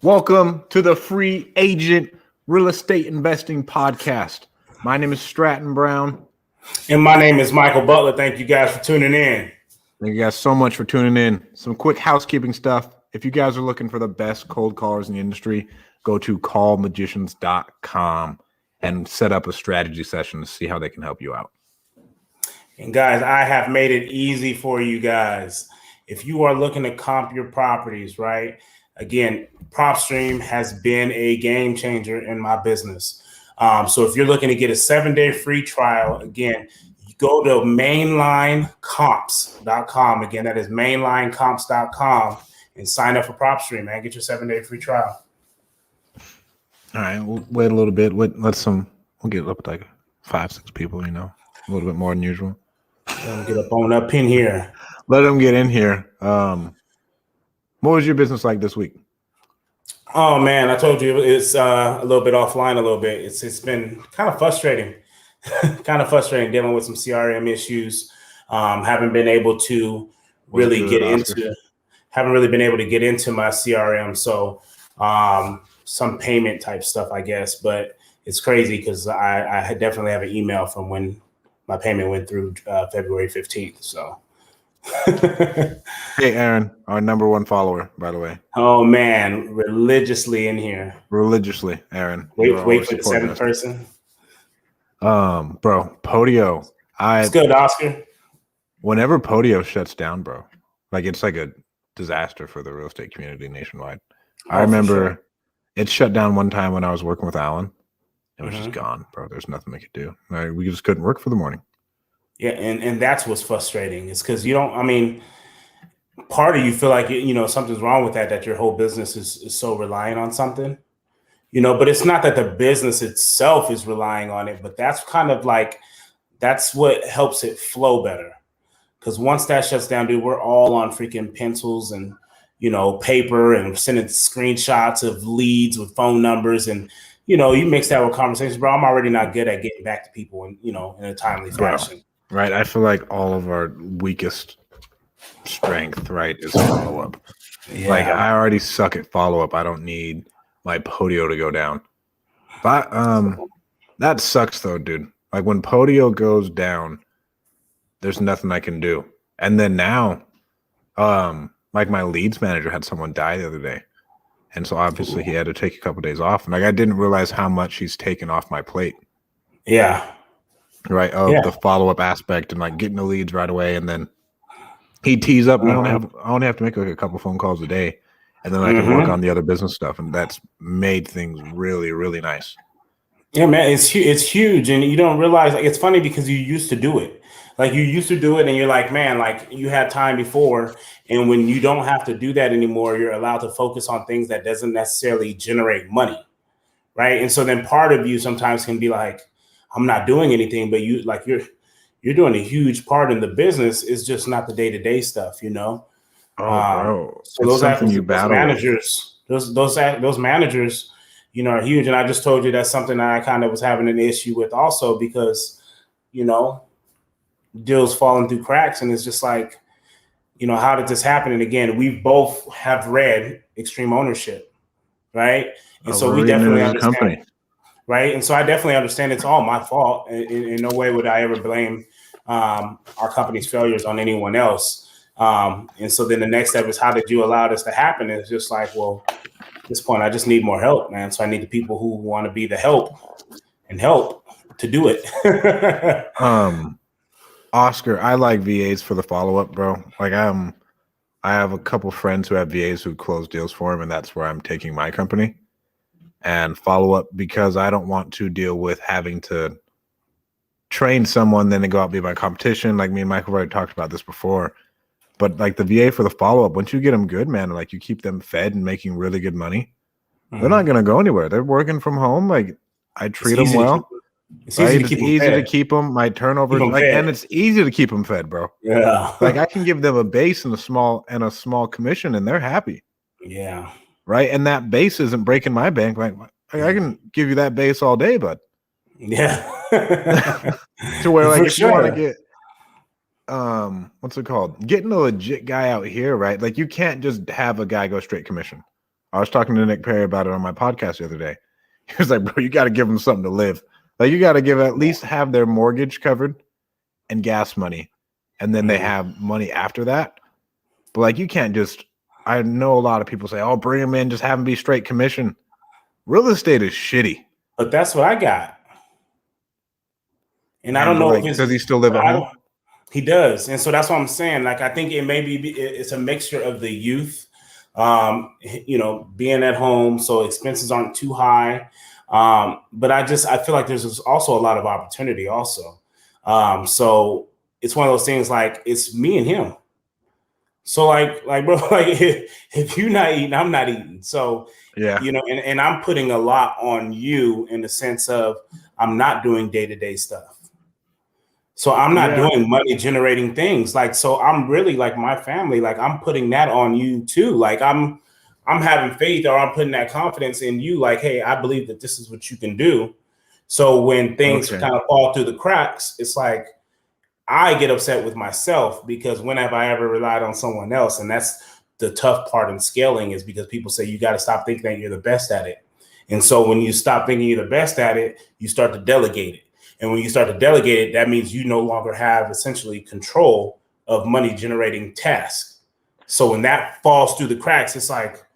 Welcome to the Free Agent Real Estate Investing Podcast. My name is Stratton Brown. And my name is Michael Butler. Thank you guys for tuning in. Thank you guys so much for tuning in. Some quick housekeeping stuff. If you guys are looking for the best cold callers in the industry, go to callmagicians.com and set up a strategy session to see how they can help you out. And guys, I have made it easy for you guys. If you are looking to comp your properties, right? Again, PropStream has been a game changer in my business. So if you're looking to get a 7-day free trial, again, you go to mainlinecomps.com. Again, that is mainlinecomps.com and sign up for PropStream, man. Get your 7-day free trial. All right, we'll wait a little bit. We'll get up to like 5-6 people, a little bit more than usual. Let them get up in here. Let them get in here. What was your business like this week? Oh man, I told you it's a little bit offline a little bit. It's been kind of frustrating, dealing with some CRM issues. Haven't been able to really haven't really been able to get into my CRM. So some payment type stuff, I guess, but it's crazy because I definitely have an email from when my payment went through February 15th. So. Hey, Aaron, our number one follower, by the way. Oh man, religiously in here. Religiously, Aaron. Wait for the seventh person. Bro, Podio. It's good, Oscar. Whenever Podio shuts down, bro, like it's like a disaster for the real estate community nationwide. I remember it shut down one time when I was working with Alan. It was just gone, bro. There's nothing we could do. We just couldn't work for the morning. Yeah, and that's what's frustrating. It's because part of you feel like something's wrong with that your whole business is so reliant on something, but it's not that the business itself is relying on it, but that's kind of like that's what helps it flow better. Because once that shuts down, dude, we're all on freaking pencils and paper and sending screenshots of leads with phone numbers, and you mix that with conversations, bro. I'm already not good at getting back to people in a timely fashion. Right. I feel like all of our weakest strength, right, is follow-up. Yeah. Like I already suck at follow-up. I don't need my Podio to go down. But that sucks though, dude. Like when Podio goes down, there's nothing I can do. And then now, like my leads manager had someone die the other day. And so obviously he had to take a couple of days off. And like I didn't realize how much he's taken off my plate. Yeah. Right, the follow-up aspect and like getting the leads right away, and then he tees up and I only have to make like a couple phone calls a day, and then I can work on the other business stuff, and that's made things really, really nice. Yeah, man, it's huge, and you don't realize. Like, it's funny because you used to do it, and you're like, man, like you had time before, and when you don't have to do that anymore, you're allowed to focus on things that doesn't necessarily generate money, right? And so then part of you sometimes can be like, I'm not doing anything, but you're doing a huge part in the business. It's just not the day-to-day stuff, Oh, bro. So those managers, those managers, are huge. And I just told you that's something that I kind of was having an issue with also because, deals falling through cracks, and it's just like, how did this happen? And again, we both have read Extreme Ownership, right? And so we definitely understand. Company. Right. And so I definitely understand it's all my fault. In no way would I ever blame our company's failures on anyone else. And so then the next step is, how did you allow this to happen? And it's just like, well, at this point, I just need more help, man. So I need the people who want to be the help to do it. Oscar, I like VAs for the follow-up, bro. Like I have a couple friends who have VAs who close deals for him, and that's where I'm taking my company. And follow up, because I don't want to deal with having to train someone, then they go out and be my competition. Like me and Michael already talked about this before. But like the VA for the follow up, once you get them good, man, like you keep them fed and making really good money, they're not going to go anywhere. They're working from home. Like I treat them well. It's easy to keep them. My turnover, and it's easy to keep them fed, bro. Yeah. Like I can give them a base and a small commission, and they're happy. Yeah. Right. And that base isn't breaking my bank. Like I can give you that base all day, bud. Yeah. To where like if you want to get what's it called? Getting a legit guy out here, right? Like you can't just have a guy go straight commission. I was talking to Nick Perry about it on my podcast the other day. He was like, bro, you got to give them something to live. Like, you got to give at least have their mortgage covered and gas money. And then they have money after that. But like, you can't just, I know a lot of people say, oh, bring them in, just have them be straight commission. Real estate is shitty. But that's what I got. And I And don't know like, if it's, does he still live at home? He does. And so that's what I'm saying. Like, I think it may be, it's a mixture of the youth, being at home, so expenses aren't too high. But I feel like there's also a lot of opportunity also. So it's one of those things, like, it's me and him. So like bro, like if you're not eating, I'm not eating. So yeah, and I'm putting a lot on you in the sense of I'm not doing day-to-day stuff. So I'm not doing money generating things. Like, so I'm really, like, my family, like, I'm putting that on you too. Like, I'm having faith, or I'm putting that confidence in you. Like, hey, I believe that this is what you can do. So when things kind of fall through the cracks, it's like, I get upset with myself, because when have I ever relied on someone else? And that's the tough part in scaling, is because people say you got to stop thinking that you're the best at it. And so when you stop thinking you're the best at it, you start to delegate it. And when you start to delegate it, that means you no longer have essentially control of money generating tasks. So when that falls through the cracks, it's like,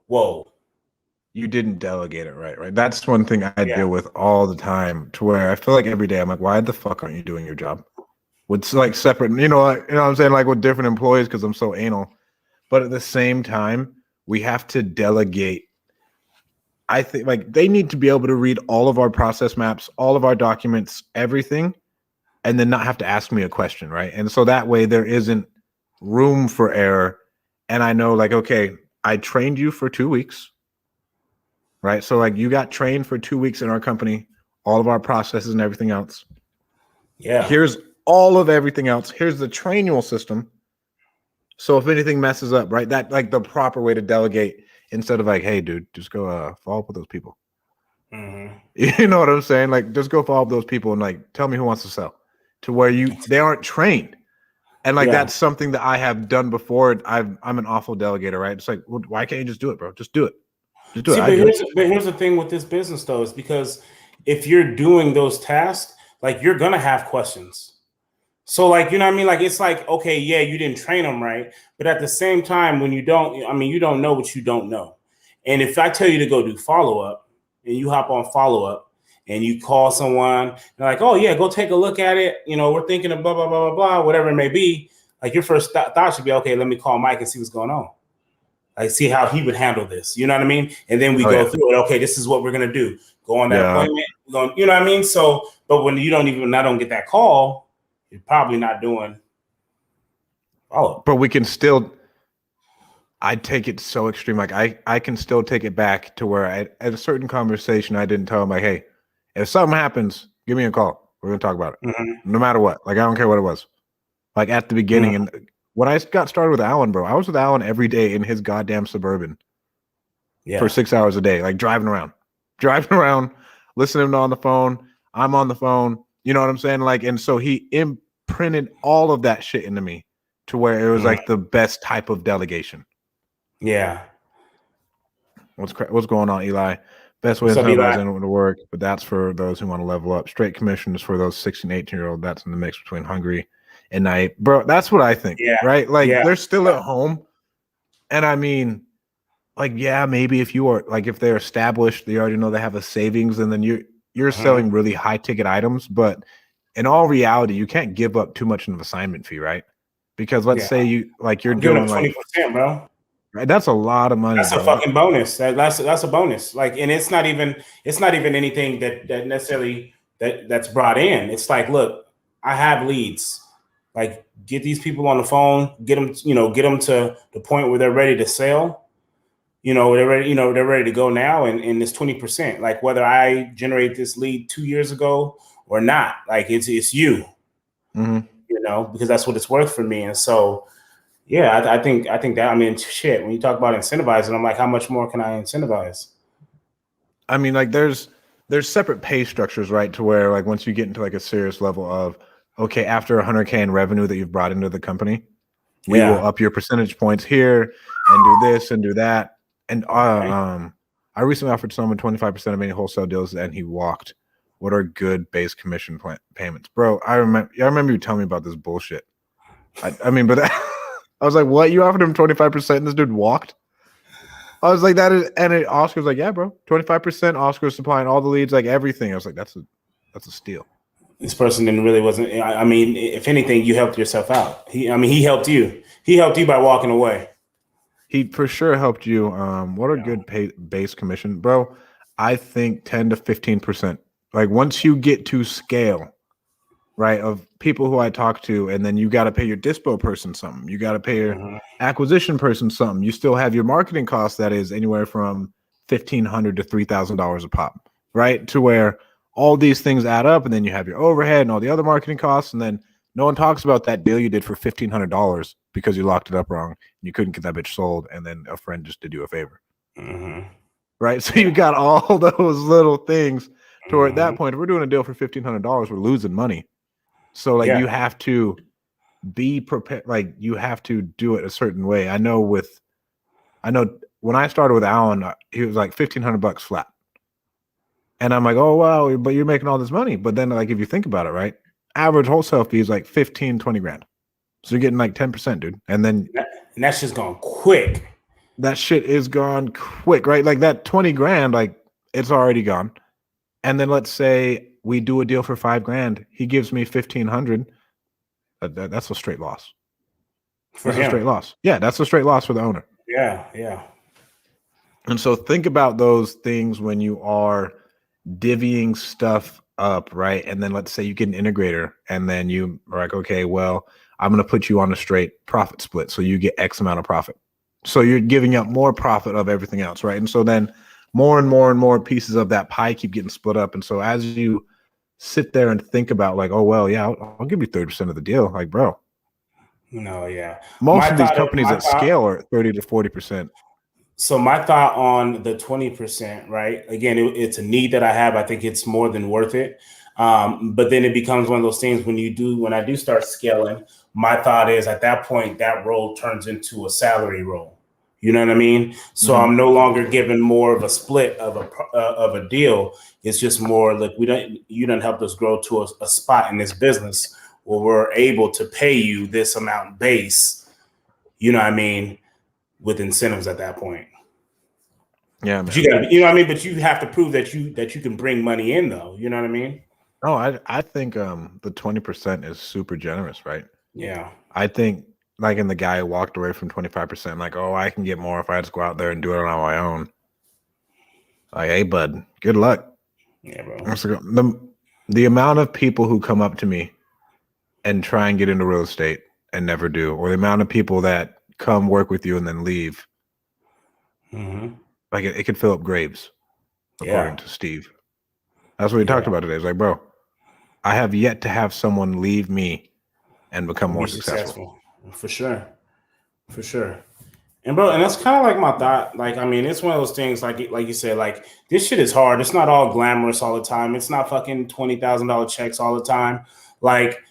whoa. You didn't delegate it right. That's one thing I deal with all the time, to where I feel like every day I'm like, why the fuck aren't you doing your job? With like separate, what I'm saying, like with different employees, because I'm so anal. But at the same time, we have to delegate. I think like they need to be able to read all of our process maps, all of our documents, everything, and then not have to ask me a question, right? And so that way there isn't room for error. And I know, like, okay, I trained you for 2 weeks, right? So like you got trained for 2 weeks in our company, all of our processes and everything else. Yeah. Here's all of everything else. Here's the training system. So if anything messes up, right, that like the proper way to delegate, instead of like, hey, dude, just go follow up with those people. Mm-hmm. You know what I'm saying? Like, just go follow up those people and like tell me who wants to sell, to where they aren't trained. And like that's something that I have done before. I'm an awful delegator, right? It's like, well, why can't you just do it, bro? Just do it. Just do it. But here's the thing with this business, though, is because if you're doing those tasks, like, you're gonna have questions. So, like, you know what I mean? Like, it's like, okay, yeah, you didn't train them right, but at the same time, when you don't know what you don't know. And if I tell you to go do follow up, and you hop on follow up, and you call someone, they're like, oh yeah, go take a look at it. We're thinking of blah blah blah blah blah, whatever it may be. Like, your first thought should be, okay, let me call Mike and see what's going on. Like, see how he would handle this. You know what I mean? And then we go through it. Okay, this is what we're gonna do. Go on that appointment. You know what I mean? So, but when I don't get that call, you're probably not doing follow. But we can still. I take it so extreme. Like I can still take it back to where at a certain conversation, I didn't tell him like, hey, if something happens, give me a call. We're gonna talk about it, no matter what. Like, I don't care what it was. Like, at the beginning, and when I got started with Alan, bro, I was with Alan every day in his goddamn Suburban for 6 hours a day, like driving around, listening on the phone. I'm on the phone. You know what I'm saying? Like, and so he imprinted all of that shit into me, to where it was like the best type of delegation. Yeah. What's going on, Eli? Best way to incentivize anyone to work, but that's for those who want to level up. Straight commission is for those 16, 18-year-old. That's in the mix between hungry and naive. Bro, that's what I think, right? Like, they're still at home. And I mean, like, yeah, maybe if you are, like, if they're established, they already know they have a savings, and then you're selling really high ticket items. But in all reality, you can't give up too much of an assignment fee, right? Because let's say you're doing 20%, bro. Right, that's a lot of money. That's a fucking bonus. That's a bonus. Like, and it's not even anything that necessarily that's brought in. It's like, look, I have leads. Like, get these people on the phone, get them to the point where they're ready to sell. They're ready to go now, and it's 20%. Like, whether I generate this lead 2 years ago or not, like, it's you. Because that's what it's worth for me. And so, yeah, I think that, I mean, shit, when you talk about incentivizing, I'm like, how much more can I incentivize? I mean, like, there's separate pay structures, right? To where, like, once you get into like a serious level of, okay, after 100K in revenue that you've brought into the company, we will up your percentage points here and do this and do that. And Okay. I recently offered someone 25% of any wholesale deals, and he walked. What are good base commission payments, bro? I remember you telling me about this bullshit. I mean, but I was like, what? You offered him 25%, and this dude walked. I was like, that is, and Oscar's like, yeah, bro, 25%. Oscar's supplying all the leads, like everything. I was like, that's a steal. This person didn't really wasn't. I mean, if anything, you helped yourself out. He helped you. He helped you by walking away. He for sure helped you. What are Yeah. good base commission, bro? I think 10 to 15%. Like once you get to scale, right, of people who I talk to, and then you got to pay your dispo person something. You got to pay your acquisition person something. You still have your marketing costs that is anywhere from $1,500 to $3,000 a pop, right? To where all these things add up, and then you have your overhead and all the other marketing costs, and then no one talks about that deal you did for $1,500 because you locked it up wrong and you couldn't get that bitch sold, and then a friend just did you a favor, right? So you got all those little things. To where at that point, if we're doing a deal for $1,500, we're losing money. So like you have to be prepared, like you have to do it a certain way. I know when I started with Alan, he was like $1,500 flat. And I'm like, oh wow, but you're making all this money. But then like if you think about it, right? Average wholesale fee is like 15, 20 grand. So you're getting like 10%, dude. And then that's just gone quick. That shit is gone quick, right? Like that 20 grand, like it's already gone. And then let's say we do a deal for 5 grand. He gives me 1,500. That's a straight loss. That's a straight loss. Yeah, that's a straight loss for the owner. Yeah. And so think about those things when you are divvying stuff up, right? And then let's say you get an integrator, and then you are like, okay, well, I'm going to put you on a straight profit split. So you get X amount of profit. So you're giving up more profit of everything else, right? And so then more and more and more pieces of that pie keep getting split up. And so as you sit there and think about like, oh, well, yeah, I'll give you 30% of the deal. Like, bro. No, yeah. Most of these companies at scale are 30 to 40%. So my thought on the 20%, right? Again, it's a need that I have. I think it's more than worth it. But then it becomes one of those things when I do start scaling, my thought is at that point, that role turns into a salary role. You know what I mean? So I'm no longer given more of a split of a deal. It's just more like you don't help us grow to a spot in this business where we're able to pay you this amount base. You know what I mean? With incentives at that point. Yeah, man. But you know what I mean? But you have to prove that you can bring money in though. You know what I mean? Oh, I think the 20% is super generous, right? Yeah. I think like in the guy who walked away from 25%, like, oh, I can get more if I just go out there and do it on my own. Like, hey, bud, good luck. Yeah, bro. The amount of people who come up to me and try and get into real estate and never do, or the amount of people that come work with you and then leave, like it could fill up graves, according to Steve. That's what we talked about today. It's like, bro, I have yet to have someone leave me and become more successful. For sure. And bro, and that's kind of like my thought. Like, I mean, it's one of those things, like you said, like this shit is hard. It's not all glamorous all the time. It's not fucking $20,000 checks all the time. Like,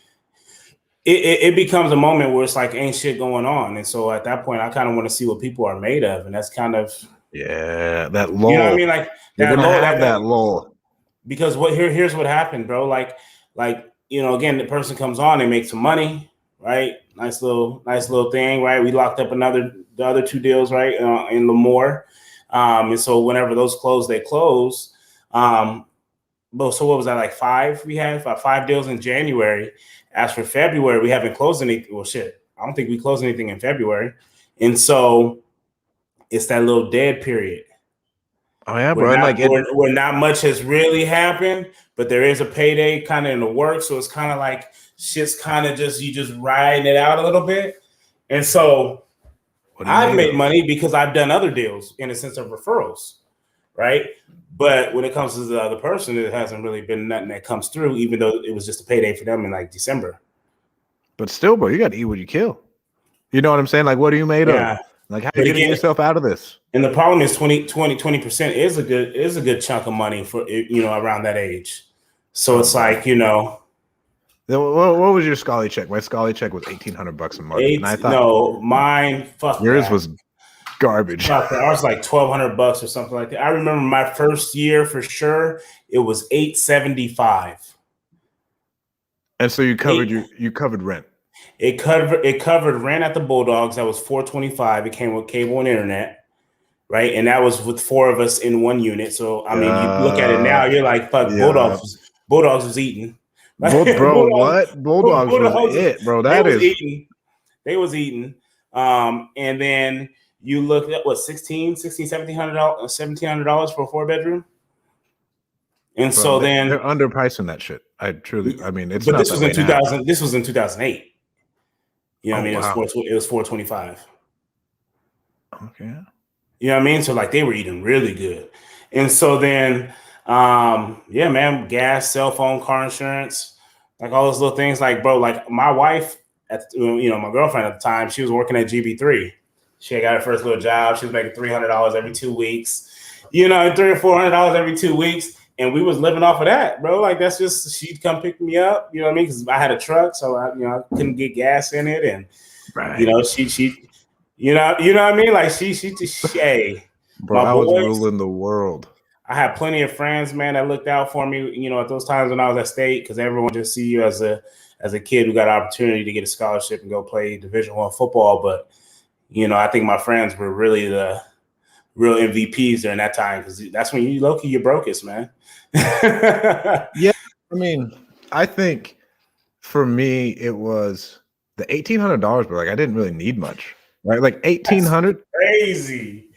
it becomes a moment where it's like ain't shit going on, and so at that point, I kind of want to see what people are made of, and that's kind of that lull. You know what I mean? Like that lull. Because here's what happened, bro. Like you know, again, the person comes on, they make some money, right? Nice little thing, right? We locked up the other 2 deals, right, in Lemoore, and so whenever those close, they close. But so what was that, like 5? We had 5 deals in January. As for February, we haven't closed anything. Well, shit, I don't think we closed anything in February, and so it's that little dead period. Oh yeah, bro. Where not much has really happened, but there is a payday kind of in the works. So it's kind of like shit's kind of you just riding it out a little bit. And so I've made money because I've done other deals in a sense of referrals, right? But when it comes to the other person, it hasn't really been nothing that comes through, even though it was just a payday for them in like December. But still, bro, you got to eat what you kill. You know what I'm saying? Like, what are you made of? Like, how are you getting yourself out of this? And the problem is 20% is a good chunk of money for, you know, around that age. So it's like, you know. What was your Scully check? My Scully check was $1,800 a month. And I thought, no, mine, fuck yours that. was garbage. I was like $1,200 or something like that. I remember my first year for sure. It was $875. And so you covered rent. It covered rent at the Bulldogs. That was $425. It came with cable and internet, right? And that was with 4 of us in one unit. So I mean, you look at it now, you're like, fuck, Yeah. Bulldogs was eating. Bro, what? Bulldogs was it, bro. That is eating. They was eating. And then you look at what, $1,700 for a 4-bedroom. And bro, so they're then underpricing that shit. I mean, it's but not this that was in way now. 2000. This was in 2008. You know what I mean? Wow. It was 425. Okay. You know what I mean? So like they were eating really good. And so then yeah, man, gas, cell phone, car insurance, like all those little things. Like, bro, like my wife my girlfriend at the time, she was working at GB3. She had got her first little job. She was making $300 every 2 weeks, $300 or $400 every 2 weeks. And we was living off of that, bro. Like that's just, she'd come pick me up, you know what I mean? Because I had a truck, so I couldn't get gas in it, and right. she what I mean? Like she hey, bro, my I was boys, ruling the world. I had plenty of friends, man, that looked out for me, at those times when I was at state, because everyone just see you as a kid who got an opportunity to get a scholarship and go play Division I football. But I think my friends were really the real MVPs during that time, because that's when you low-key your brokest, man. Yeah, I mean, I think for me it was the $1,800, but like I didn't really need much, right? Like 1,800, crazy.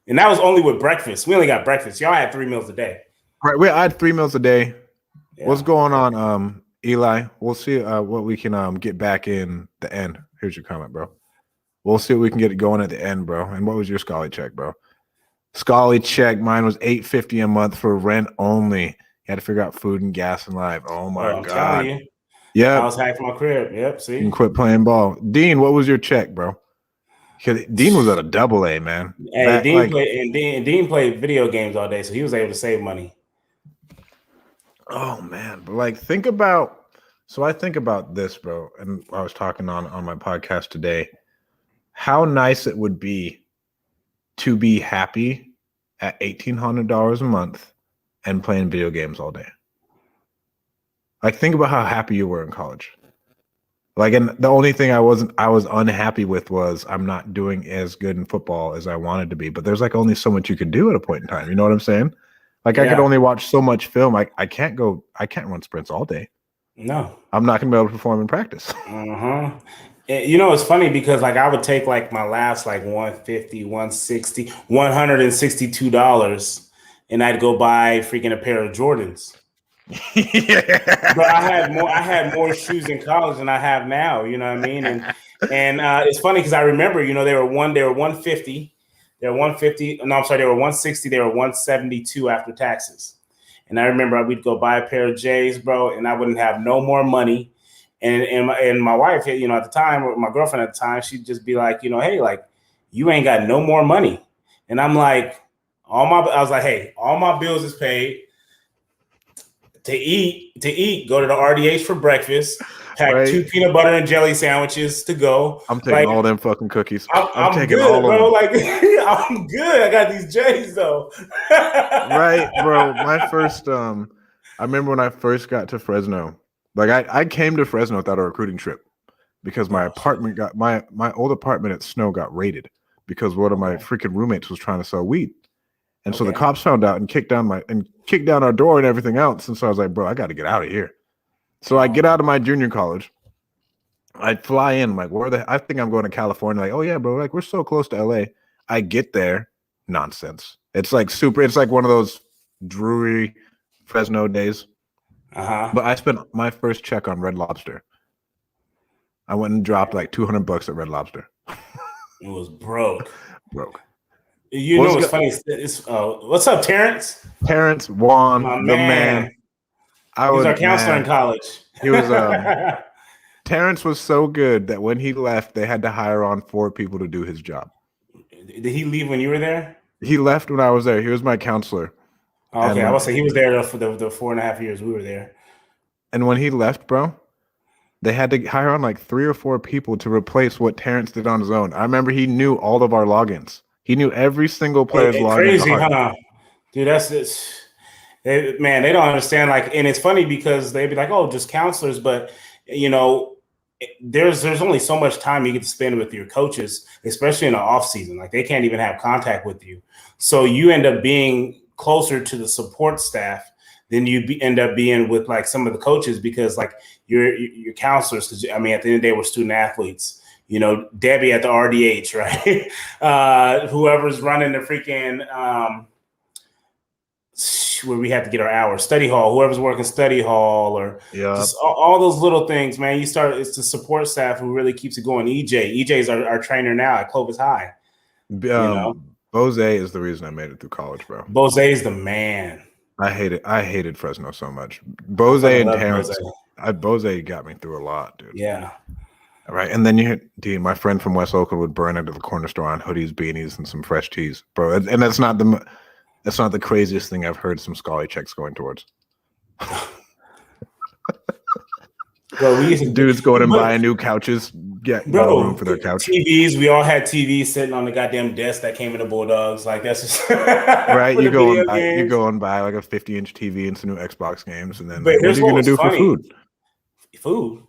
And that was only with breakfast. We only got breakfast. Y'all had 3 meals a day. right? I had 3 meals a day. Yeah. What's going on, Eli? We'll see what we can get back in the end. Here's your comment, bro. We'll see what we can get going at the end, bro. And what was your Scully check, bro? Scully check. Mine was $850 a month for rent only. You had to figure out food and gas and life. Oh my God. Yeah. I was hacking my crib. Yep. See. You can quit playing ball. Dean, what was your check, bro? Because Dean was at a AA, man. Hey, Dean played video games all day, so he was able to save money. Oh man, but like think about. So I think about this, bro, and I was talking on my podcast today. How nice it would be to be happy at $1,800 a month and playing video games all day. Like think about how happy you were in college. Like, and the only thing I was unhappy with was I'm not doing as good in football as I wanted to be. But there's like only so much you could do at a point in time. You know what I'm saying? Like I could only watch so much film. I can't run sprints all day. No, I'm not gonna be able to perform in practice. It's funny because like I would take like my last like $150, $160, $162, and I'd go buy freaking a pair of Jordans. Yeah. But I had more shoes in college than I have now, you know what I mean? And it's funny because I remember, they were 150. They were 150. No, I'm sorry, they were 160. They were 172 after taxes. And I remember we'd go buy a pair of J's, bro, and I wouldn't have no more money. And my wife, at the time, or my girlfriend at the time, she'd just be like, hey, like, you ain't got no more money. And I'm like, I was like, hey, all my bills is paid. To eat, go to the RDH for breakfast, pack 2 peanut butter and jelly sandwiches to go. I'm taking all them fucking cookies. I'm taking good, all bro. Like I'm good. I got these J's though. Right, bro. My first I remember when I first got to Fresno. Like I came to Fresno without a recruiting trip because my apartment got my old apartment at Snow got raided because one of my freaking roommates was trying to sell weed. And so the cops found out and kicked down our door and everything else. And so I was like, bro, I got to get out of here. So I get out of my junior college. I fly in, like, I think I'm going to California. Like, oh yeah, bro, like we're so close to LA. I get there, nonsense. It's like it's like one of those Drury Fresno days. But I spent my first check on Red Lobster. I went and dropped like $200 at Red Lobster. It was broke. What's funny? What's up, Terrence? Terrence, Juan, the man. He was our counselor in college. He was. Terrence was so good that when he left, they had to hire on 4 people to do his job. Did he leave when you were there? He left when I was there. He was my counselor. Oh, okay, I will say he was there for the 4.5 years we were there. And when he left, bro, They had to hire on like 3 or 4 people to replace what Terrence did on his own. I remember he knew all of our logins. He knew every single player's login. Crazy, huh? Dude, that's it. Man, they don't understand. Like, and it's funny because they'd be like, "Oh, just counselors," but you know, there's only so much time you get to spend with your coaches, especially in the off season. Like, they can't even have contact with you, so you end up being closer to the support staff than end up being with like some of the coaches because like your counselors. Because I mean, at the end of the day, we're student athletes. You know, Debbie at the RDH, right? Whoever's running the freaking where we have to get our hours, study hall, whoever's working study hall, or just all those little things, man. It's the support staff who really keeps it going. EJ is our trainer now at Clovis High. Bose is the reason I made it through college, bro. Bose is the man. I hated Fresno so much. Bose and Terrence. Bose got me through a lot, dude. Yeah. Right. And then dude, my friend from West Oakland would burn into the corner store on hoodies, beanies, and some fresh teas, bro. And that's not the craziest thing I've heard some Scully checks going towards. Bro, dudes going and buying new couches, no room for their couch. TVs, we all had TVs sitting on the goddamn desk that came in the Bulldogs. Like that's just right. You go and buy like a 50-inch TV and some new Xbox games, and then what are you gonna do for food? Food.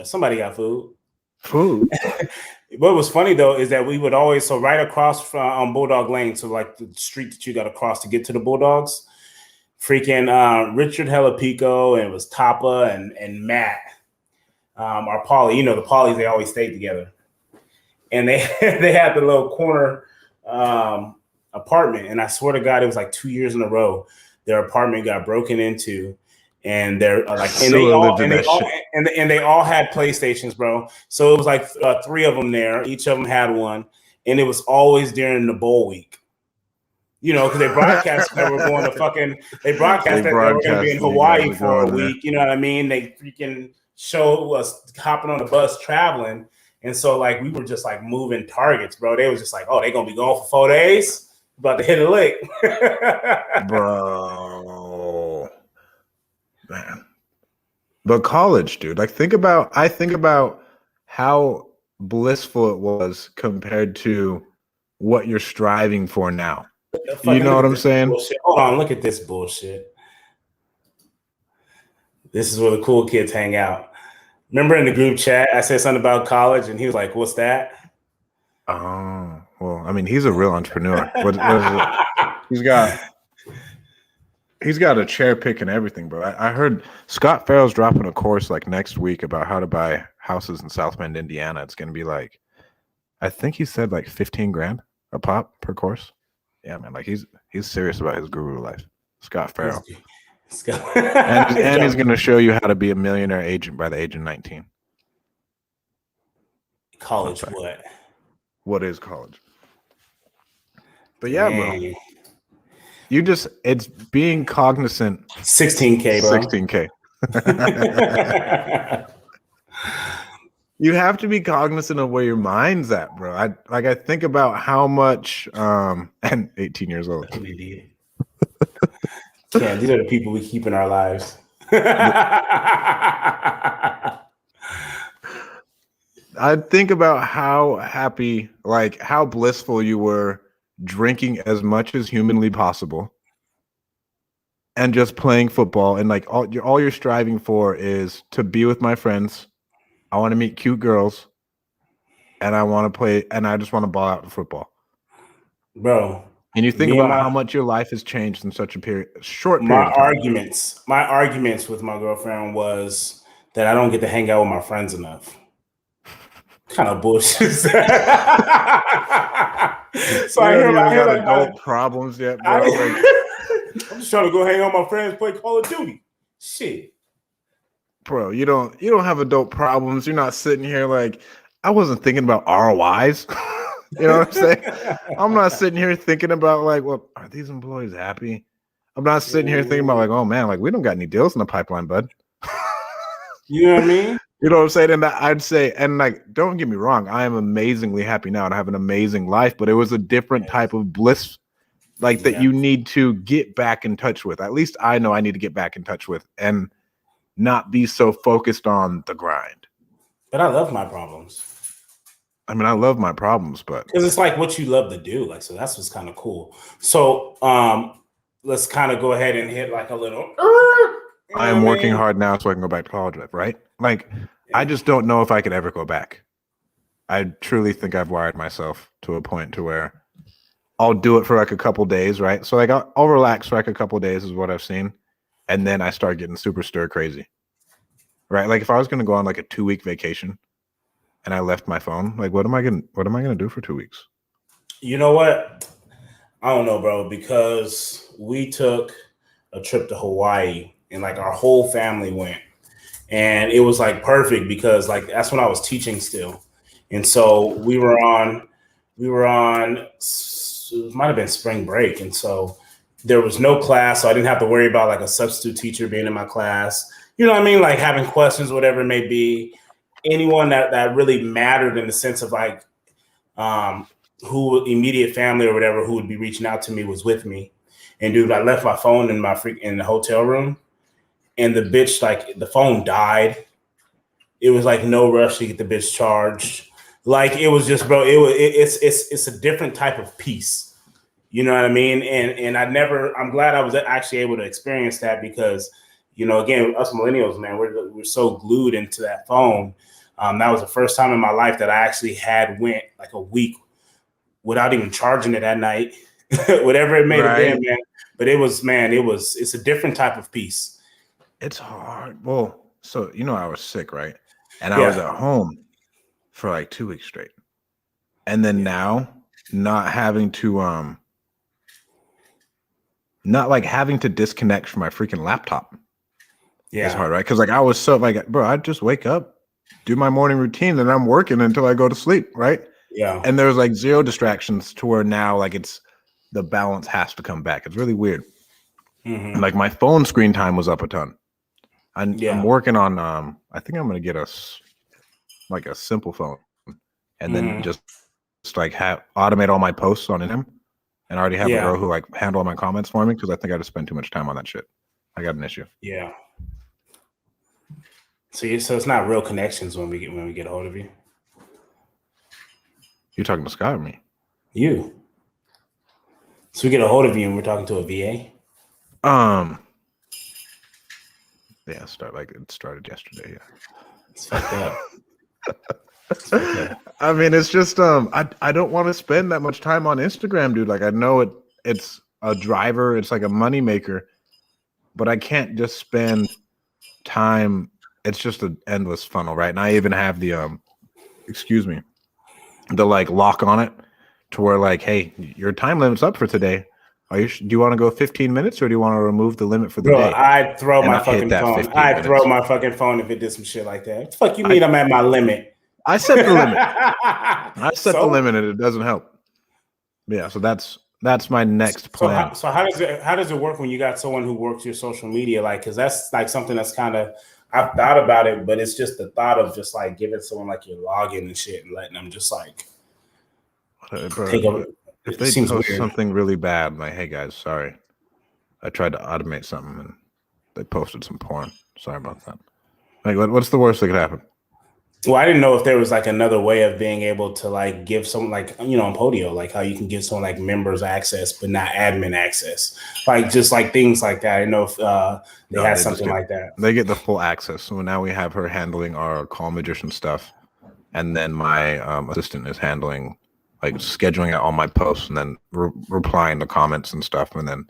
Somebody got food. Food. What was funny though is that we would always right across from Bulldog Lane, so like the street that you got to cross to get to the Bulldogs. Freaking Richard Helapico and it was Tapa and Matt, our Polly. You know the Pollys, they always stayed together, and they had the little corner apartment. And I swear to God, it was like 2 years in a row their apartment got broken into. And they're like, and they all had PlayStations, bro. So it was like 3 of them there. Each of them had one, and it was always during the bowl week. You know, because they broadcast that we're going to they broadcast that they were going to be in Hawaii for a week. You know what I mean? They freaking show us hopping on the bus traveling, and so like we were just like moving targets, bro. They was just like, oh, they gonna be gone for 4 days, about to hit a lick, bro. Man, but college, dude. Like, I think about how blissful it was compared to what you're striving for now. You know what I'm saying? Bullshit. Hold on, look at this bullshit. This is where the cool kids hang out. Remember in the group chat, I said something about college, and he was like, "What's that?" Oh, well, I mean, he's a real entrepreneur. What is it? He's got a chair pick and everything, bro. I heard Scott Farrell's dropping a course like next week about how to buy houses in South Bend, Indiana. It's going to be like, I think he said like 15 grand a pop per course. Yeah, man. Like he's serious about his guru life. Scott Farrell. and he's going to show you how to be a millionaire agent by the age of 19. College what? What is college? But yeah, bro. It's being cognizant. 16K, bro. 16K. You have to be cognizant of where your mind's at, bro. I think about how much and 18 years old. Yeah, these are the people we keep in our lives. I think about how happy, like how blissful you were drinking as much as humanly possible and just playing football, and like all you're striving for is to be with my friends. I want to meet cute girls, and I want to play, and I just want to ball out in football, bro. And you think about how much your life has changed in such a short period. My arguments with my girlfriend was that I don't get to hang out with my friends enough. Kind of bullshit. So I hear like adult problems yet, bro. I'm just trying to go hang out with my friends, play Call of Duty. Shit, bro. You don't have adult problems. You're not sitting here like I wasn't thinking about ROIs. You know what I'm saying? I'm not sitting here thinking about like, well, are these employees happy? I'm not sitting here thinking about like, oh man, like we don't got any deals in the pipeline, bud. You know what I mean? You know what I'm saying? And I'd say, and like, don't get me wrong, I am amazingly happy now and I have an amazing life, but it was a different type of bliss, like that you need to get back in touch with. At least I know I need to get back in touch with. And not be so focused on the grind. But I love my problems. I mean, I love my problems, but because it's like what you love to do. Like, so that's what's kind of cool. So let's kind of go ahead and hit like a little. I am working hard now so I can go back to college life, right? Like, I just don't know if I could ever go back. I truly think I've wired myself to a point to where I'll do it for like a couple days, right? So like I'll relax for like a couple days is what I've seen, and then I start getting super stir crazy, right? Like if I was going to go on like a 2-week vacation and I left my phone, like what am I gonna do for 2 weeks? You know what? I don't know, bro, because we took a trip to Hawaii and like our whole family went. And it was like perfect because like that's when I was teaching still. And so we were on it might have been spring break. And so there was no class. So I didn't have to worry about like a substitute teacher being in my class. You know what I mean? Like having questions, whatever it may be. Anyone that really mattered in the sense of like who immediate family or whatever who would be reaching out to me was with me. And dude, I left my phone in in the hotel room. And the bitch, like the phone died. It was like no rush to get the bitch charged. Like it was just, bro. It's a different type of peace. You know what I mean? And I'm glad I was actually able to experience that because, you know, again, us millennials, man, we're so glued into that phone. That was the first time in my life that I actually went like a week without even charging it at night, whatever it may have been, man. But it's a different type of peace. It's hard. Well, so you know I was sick, right? And I was at home for like 2 weeks straight. And then now not having to not like having to disconnect from my freaking laptop. Yeah. It's hard, right? Because like I was so like, bro, I'd just wake up, do my morning routine, and I'm working until I go to sleep, right? Yeah. And there's like zero distractions to where now like it's the balance has to come back. It's really weird. Mm-hmm. Like my phone screen time was up a ton. I'm working on I think I'm gonna get a simple phone and then just like automate all my posts on him and I already have a girl who like handle all my comments for me because I think I just spend too much time on that shit. I got an issue. Yeah. So it's not real connections when we get a hold of you. You're talking to Scott or me? You. So we get a hold of you and we're talking to a VA? Yeah, it started yesterday. Yeah, it's fucked up. I mean, it's just I don't want to spend that much time on Instagram, dude. Like I know it's a driver, it's like a money maker, but I can't just spend time. It's just an endless funnel, right? And I even have the the like lock on it to where like, hey, your time limit's up for today. Do you want to go 15 minutes or do you want to remove the limit for the day? I'd throw my fucking phone. I'd throw my fucking phone if it did some shit like that. What the fuck you mean I'm at my limit? I set the limit. I set the limit and it doesn't help. Yeah, so that's my next plan. So how does it work when you got someone who works your social media? Like, because that's like something that's kind of, I've thought about it, but it's just the thought of just like giving someone like your login and shit and letting them just like take over. If they post something really bad, like, hey guys, sorry, I tried to automate something and they posted some porn. Sorry about that. Like, what's the worst that could happen? Well, I didn't know if there was like another way of being able to like give someone like, you know, on Podio, like how you can give someone like members access, but not admin access, like just like things like that. I didn't know if they had something like that. They get the full access. So now we have her handling our call magician stuff. And then my assistant is handling like scheduling out all my posts and then replying to comments and stuff. And then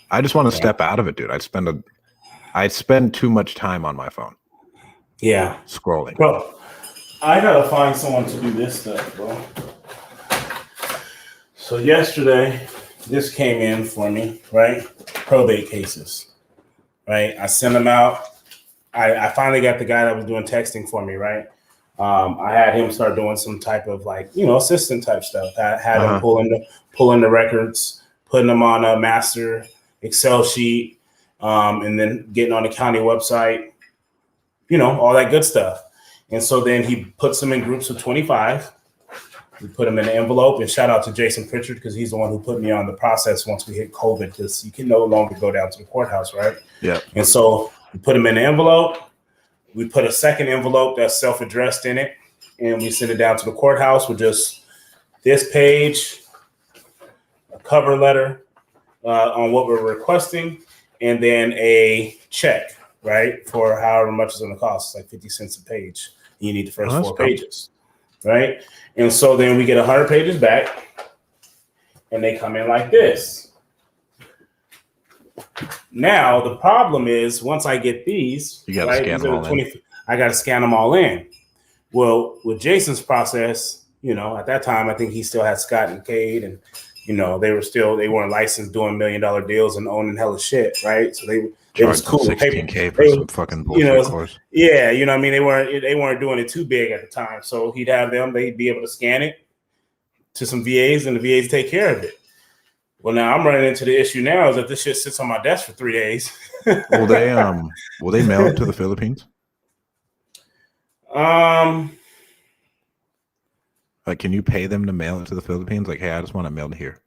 I just want to step out of it, dude. I spend too much time on my phone. Yeah. Scrolling. Bro, I gotta find someone to do this stuff, bro. So yesterday, this came in for me, right? Probate cases, right? I sent them out. I finally got the guy that was doing texting for me, right? I had him start doing some type of like, you know, assistant type stuff. I had him pulling the records, putting them on a master Excel sheet, and then getting on the county website, you know, all that good stuff. And so then he puts them in groups of 25. We put them in an envelope, and shout out to Jason Pritchard because he's the one who put me on the process once we hit COVID because you can no longer go down to the courthouse, right? Yeah. And so We put them in an envelope. We put a second envelope that's self-addressed in it, and we send it down to the courthouse with just this page, a cover letter on what we're requesting, and then a check, right, for however much it's going to cost, like 50 cents a page. You need the first 4 pages, right? And so then we get 100 pages back, and they come in like this. Now the problem is once I get these, you got to scan them all in. I got to scan them all in. Well, with Jason's process, at that time I think he still had Scott and Cade, and they weren't licensed doing $1 million deals and owning hella shit, right? So it was cool. $16K for some fucking bullshit course. Yeah, I mean they weren't doing it too big at the time. So he'd have them, they'd be able to scan it to some VAs, and the VAs take care of it. Well, now I'm running into the issue now is that this shit sits on my desk for 3 days. Will they mail it to the Philippines? Like, can you pay them to mail it to the Philippines? Like, hey, I just want it mailed here.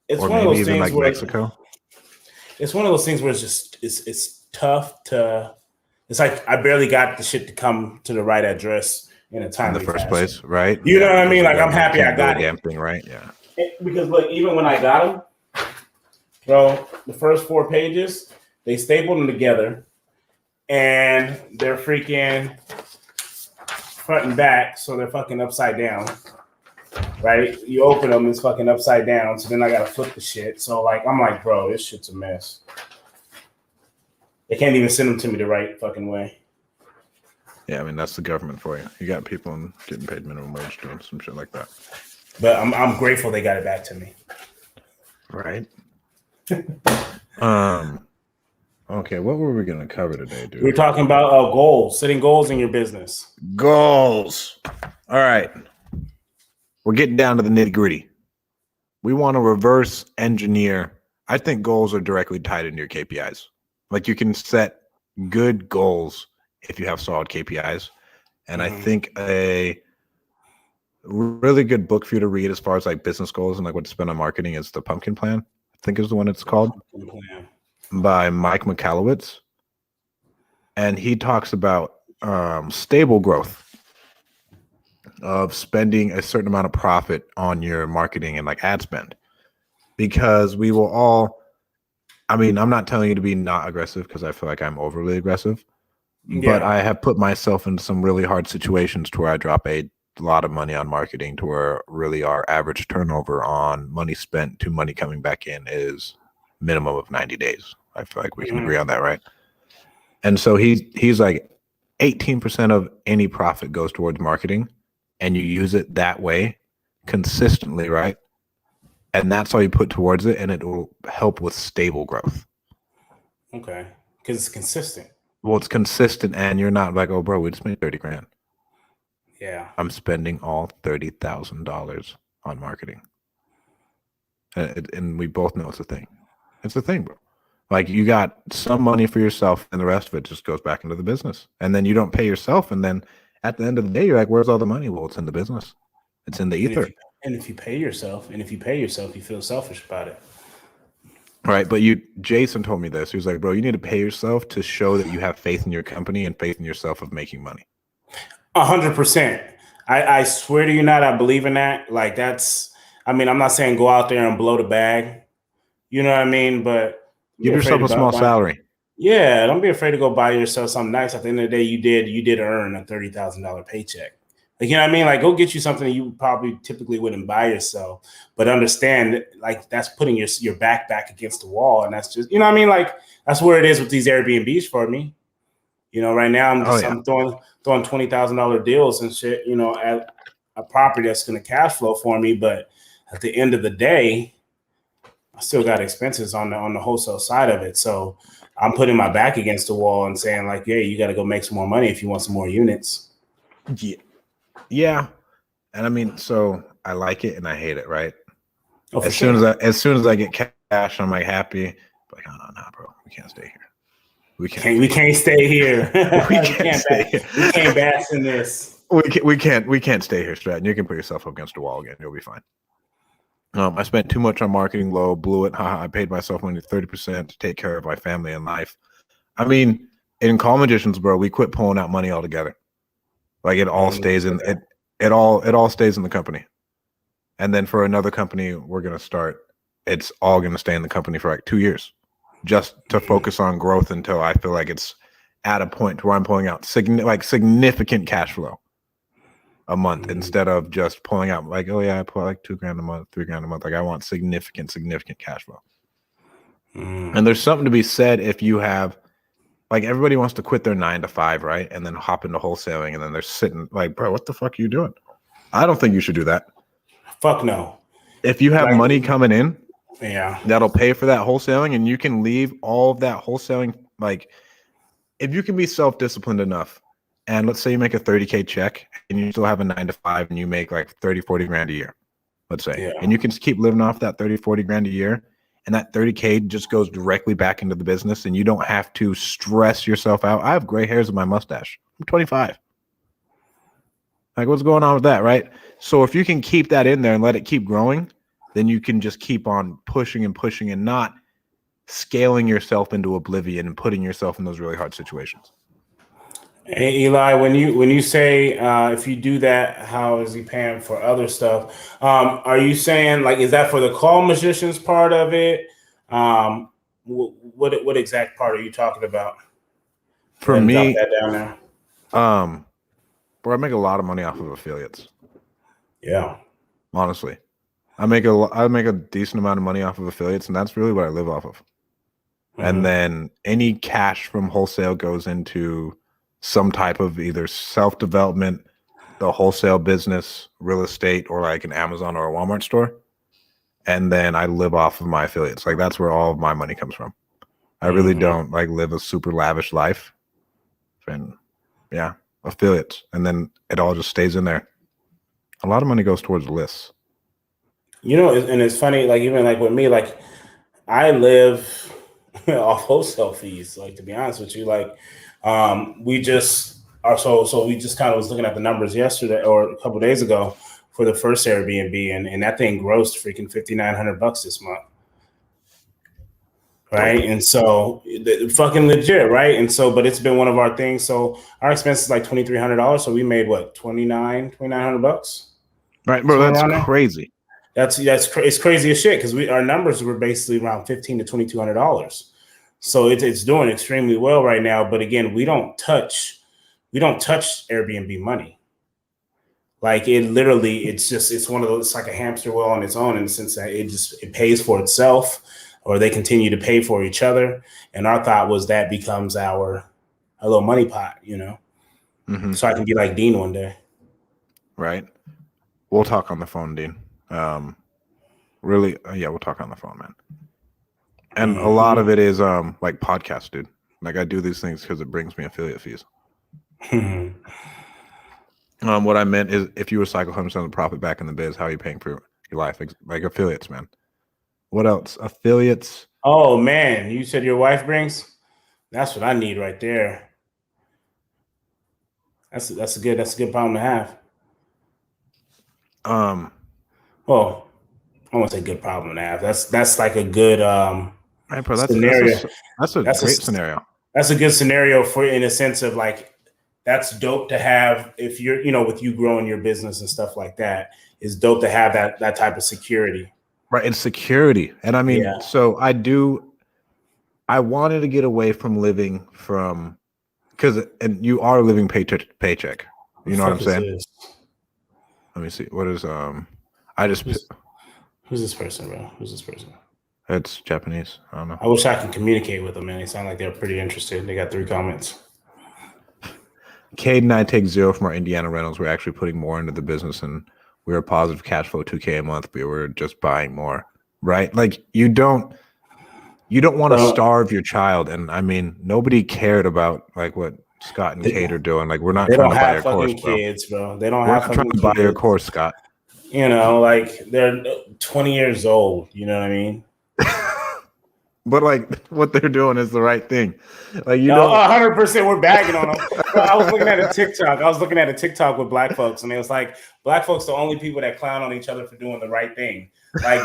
It's or one maybe of those even things like Mexico. It's one of those things where it's tough to. It's like I barely got the shit to come to the right address in a timely in the first fashion. place, right? You know what I mean? Like I'm happy I got it. Damn thing, right? Yeah. Because look, even when I got them, bro, the first 4 pages they stapled them together, and they're freaking front and back, so they're fucking upside down. Right? You open them, it's fucking upside down. So then I gotta flip the shit. So I'm like, bro, this shit's a mess. They can't even send them to me the right fucking way. Yeah, I mean that's the government for you. You got people getting paid minimum wage doing some shit like that. But I'm grateful they got it back to me. Right. Okay, what were we gonna cover today, dude? We were talking about goals, setting goals in your business. Goals. All right. We're getting down to the nitty-gritty. We want to reverse engineer. I think goals are directly tied into your KPIs. Like you can set good goals if you have solid KPIs. And I think a really good book for you to read as far as like business goals and like what to spend on marketing is The Pumpkin Plan. I think is the one it's called, by Mike Michalowicz. And he talks about stable growth of spending a certain amount of profit on your marketing and like ad spend, because we will all, I mean, I'm not telling you to be not aggressive because I feel like I'm overly aggressive, but I have put myself in some really hard situations to where I drop a lot of money on marketing to where really our average turnover on money spent to money coming back in is minimum of 90 days. I feel like we can agree on that, right? And so he's like 18% of any profit goes towards marketing, and you use it that way consistently, right? And that's all you put towards it, and it will help with stable growth. Okay, because it's consistent. Well, it's consistent, and you're not like, oh, bro, we just made 30 grand. Yeah. I'm spending all $30,000 on marketing. And we both know it's a thing. It's a thing, bro. Like you got some money for yourself, and the rest of it just goes back into the business. And then you don't pay yourself, and then at the end of the day, you're like, where's all the money? Well, it's in the business. It's in the ether. And if you pay yourself, you feel selfish about it. Right. But Jason told me this. He was like, bro, you need to pay yourself to show that you have faith in your company and faith in yourself of making money. 100%. I swear to you not, I believe in that. Like that's, I mean, I'm not saying go out there and blow the bag. You know what I mean? But give yourself a small salary. Yeah, don't be afraid to go buy yourself something nice. At the end of the day, you did earn a $30,000 paycheck. Like, you know what I mean? Like, go get you something that you probably typically wouldn't buy yourself. But understand that, like, that's putting your back against the wall. And that's just, you know what I mean? Like, that's where it is with these Airbnbs for me. You know, right now I'm throwing $20,000 deals and shit, you know, at a property that's going to cash flow for me. But at the end of the day, I still got expenses on the wholesale side of it. So I'm putting my back against the wall and saying like, yeah, you got to go make some more money if you want some more units. Yeah. And I mean, so I like it and I hate it, right? Oh, as soon as I get cash, I'm like happy. Like, oh no, bro, we can't stay here. We can't stay here. We can't bask in this. We can't stay here, Stratton. You can put yourself up against the wall again. You'll be fine. I spent too much on marketing, blew it. I paid myself only 30% to take care of my family and life. I mean, in Call Magicians, bro, we quit pulling out money altogether. Like it all stays in it. It all stays in the company. And then for another company we're gonna start, it's all gonna stay in the company for like 2 years, just to focus on growth until I feel like it's at a point where I'm pulling out significant cash flow a month instead of just pulling out like, oh yeah, I pull like $2,000 a month, $3,000 a month. Like I want significant cash flow. And there's something to be said if you have, like, everybody wants to quit their 9 to 5, right? And then hop into wholesaling, and then they're sitting like, bro, what the fuck are you doing? I don't think you should do that. Fuck no. If you have money coming in, yeah, that'll pay for that wholesaling, and you can leave all of that wholesaling. Like, if you can be self-disciplined enough, and let's say you make a 30K check and you still have a 9 to 5 and you make like 30, 40 grand a year, let's say, and you can just keep living off that 30, 40 grand a year, and that 30K just goes directly back into the business, and you don't have to stress yourself out. I have gray hairs in my mustache. I'm 25. Like, what's going on with that, right? So if you can keep that in there and let it keep growing, then you can just keep on pushing and not scaling yourself into oblivion and putting yourself in those really hard situations. Hey, Eli, when you say if you do that, how is he paying for other stuff? Are you saying, like, is that for the Call Magicians part of it? What exact part are you talking about? For me, drop that down there. Bro, I make a lot of money off of affiliates. Yeah, honestly, I make a decent amount of money off of affiliates, and that's really what I live off of. And then any cash from wholesale goes into some type of either self-development, the wholesale business, real estate, or like an Amazon or a Walmart store. And then I live off of my affiliates. Like, that's where all of my money comes from. I really don't like live a super lavish life. And yeah, affiliates. And then it all just stays in there. A lot of money goes towards lists. You know, and it's funny, like, even like with me, like, I live off wholesale fees. Like, to be honest with you, like, we just are so we just kind of was looking at the numbers yesterday or a couple of days ago for the first Airbnb, and that thing grossed freaking $5,900 this month, right? And so fucking legit, right? And so, but it's been one of our things. So our expense is like $2,300. So we made what, $2,900, right, bro? That's crazy. It's crazy as shit, because our numbers were basically around $1,500 to $2,200. So it's doing extremely well right now. But again, we don't touch Airbnb money. Like, it literally, it's one of those, it's like a hamster wheel on its own, in the sense that it pays for itself, or they continue to pay for each other. And our thought was that becomes a little money pot, you know? So I can be like Dean one day. Right. We'll talk on the phone, Dean. Really, yeah, we'll talk on the phone, man. And a lot of it is like podcasts, dude. Like, I do these things because it brings me affiliate fees. What I meant is, if you recycle 100% of the profit back in the biz, how are you paying for your life? Like affiliates, man. What else? Affiliates. Oh man, you said your wife brings? That's what I need right there. That's a good problem to have. Well, I won't say good problem to have. That's like a good right, bro, scenario. That's a great scenario. That's a good scenario for, in a sense of, like, that's dope to have if you're, you know, with you growing your business and stuff like that. It's dope to have that type of security. Right, and security. And I mean, so I wanted to get away from living from, and you are living paycheck to paycheck. You know what I'm saying? Let me see. What is Who's this person, bro? Who's this person? It's Japanese. I don't know. I wish I could communicate with them, man. They sound like they're pretty interested. They got 3 comments. Cade and I take 0 from our Indiana rentals. We're actually putting more into the business, and we're a positive cash flow, $2K a month, but we're just buying more, right? Like, you don't want to starve your child. And I mean, nobody cared about like what Scott and Cade are doing. Like, we're not trying to buy your course, bro. They don't we're have not trying to buy your course, Scott. You know, like, they're 20 years old. You know what I mean? but like what they're doing is the right thing. Like you No, don't 100% we're bagging on them. Bro, I was looking at a TikTok. I was looking at a TikTok with black folks, and it was like black folks the only people that clown on each other for doing the right thing. Like,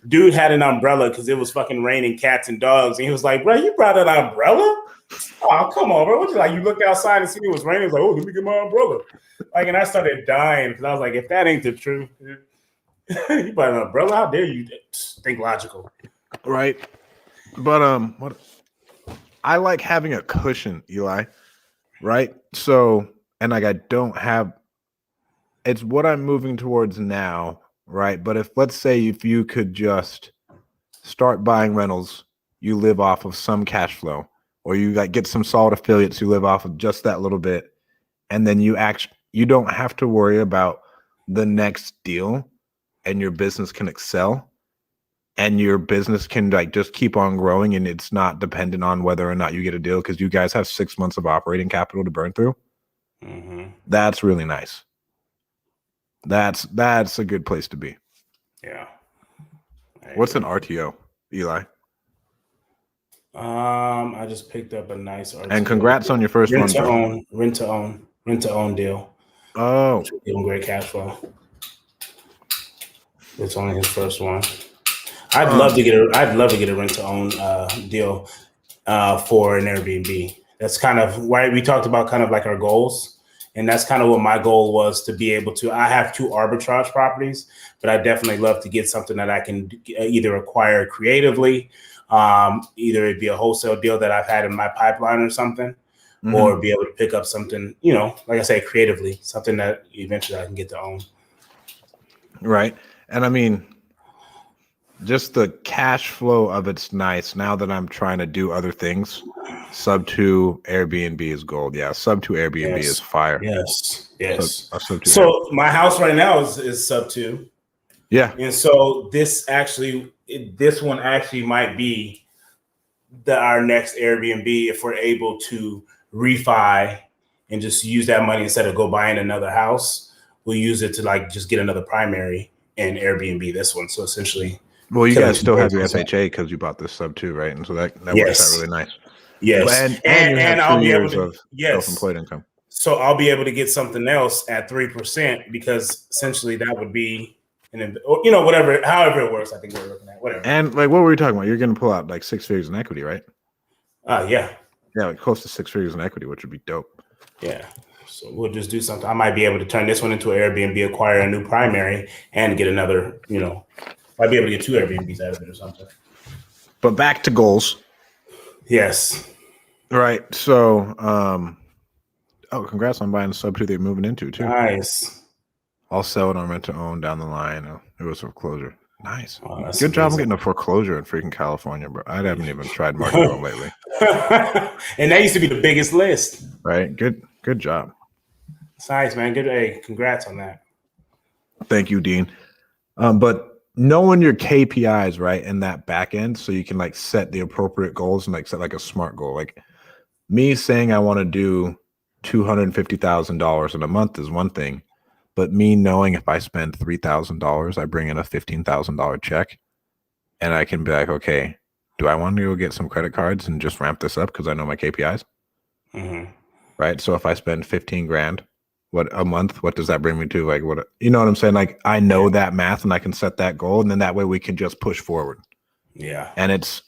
dude had an umbrella because it was fucking raining cats and dogs, and he was like, "Bro, you brought an umbrella? Oh, come on, bro! What you like? You looked outside and see it was raining. It was like, oh, let me get my umbrella." Like, and I started dying because I was like, if that ain't the truth, you brought an umbrella? How dare you think logical? right. But what I like having a cushion, Eli. Right. So, and like I don't have. It's what I'm moving towards now, right? But if let's say if you could just start buying rentals, you live off of some cash flow, or you like get some solid affiliates who live off of just that little bit, and then you don't have to worry about the next deal, and your business can excel, and your business can like just keep on growing, and it's not dependent on whether or not you get a deal because you guys have 6 months of operating capital to burn through. Mm-hmm. That's really nice. That's a good place to be. Yeah. What's an RTO, Eli? I just picked up a nice RTO. And congrats on your first one, bro. Rent to own deal. Oh, Which will give him great cash flow. It's only his first one. I'd love to get a rent to own deal for an Airbnb. That's kind of why we talked about kind of like our goals. And that's kind of what my goal was, to be able to. I have 2 arbitrage properties, but I definitely love to get something that I can either acquire creatively, either it be a wholesale deal that I've had in my pipeline or something, or be able to pick up something, like I say, creatively, something that eventually I can get to own. Right. And I mean, just the cash flow of it's nice. Now that I'm trying to do other things, sub 2 Airbnb is gold. Yeah, sub 2 Airbnb is fire. Yes. Sub 2 So my house right now is sub 2. Yeah. And so this one actually might be our next Airbnb if we're able to refi and just use that money instead of go buying another house. We'll use it to like just get another primary and Airbnb this one. So essentially, well, you guys still have your FHA because you bought this sub 2, right? And so that works out really nice. Yes, and you have I'll 2 be able years to, of self-employed income. So I'll be able to get something else at 3% because essentially that would be whatever, however it works. I think we're looking at whatever. And like, what were we talking about? You're going to pull out like 6 figures in equity, right? Yeah, like close to 6 figures in equity, which would be dope. Yeah. So we'll just do something. I might be able to turn this one into an Airbnb, acquire a new primary, and get another, might be able to get 2 Airbnbs out of it or something. But back to goals. Yes. Right. So, congrats on buying the sub 2 that you're moving into too. Nice. I'll sell it on rent to own down the line. It was foreclosure. Nice. Oh, good job on getting a foreclosure in freaking California, bro. I haven't even tried market home lately. And that used to be the biggest list. Right. Good job. It's nice, man. Good. Hey, congrats on that. Thank you, Dean. But knowing your KPIs, right, in that back end, so you can like set the appropriate goals and like set like a smart goal. Like me saying I want to do $250,000 in a month is one thing, but me knowing if I spend $3,000, I bring in a $15,000 check, and I can be like, okay, do I want to go get some credit cards and just ramp this up because I know my KPIs? Mm-hmm. Right. So if I spend 15 grand, a month, what does that bring me to? Like, what, you know what I'm saying? Like, I know that math and I can set that goal, and then that way we can just push forward. Yeah. And it's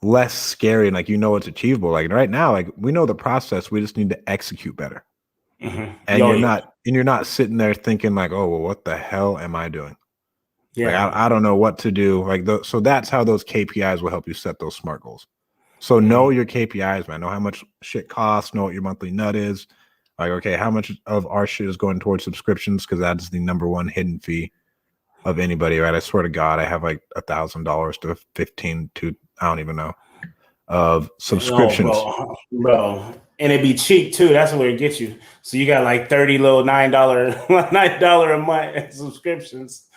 less scary, and like, it's achievable. Like right now, like we know the process, we just need to execute better. Mm-hmm. And you're not sitting there thinking like, oh, well, what the hell am I doing? Yeah. Like, I don't know what to do. Like, so that's how those KPIs will help you set those SMART goals. So know your KPIs, man. Know how much shit costs. Know what your monthly nut is. Like, okay, how much of our shit is going towards subscriptions? Because that's the number one hidden fee of anybody, right? I swear to God, I have like $1,000 to 15 to I don't even know of subscriptions, bro. And it'd be cheap too. That's where it gets you. So you got like 30 little $9 a month subscriptions.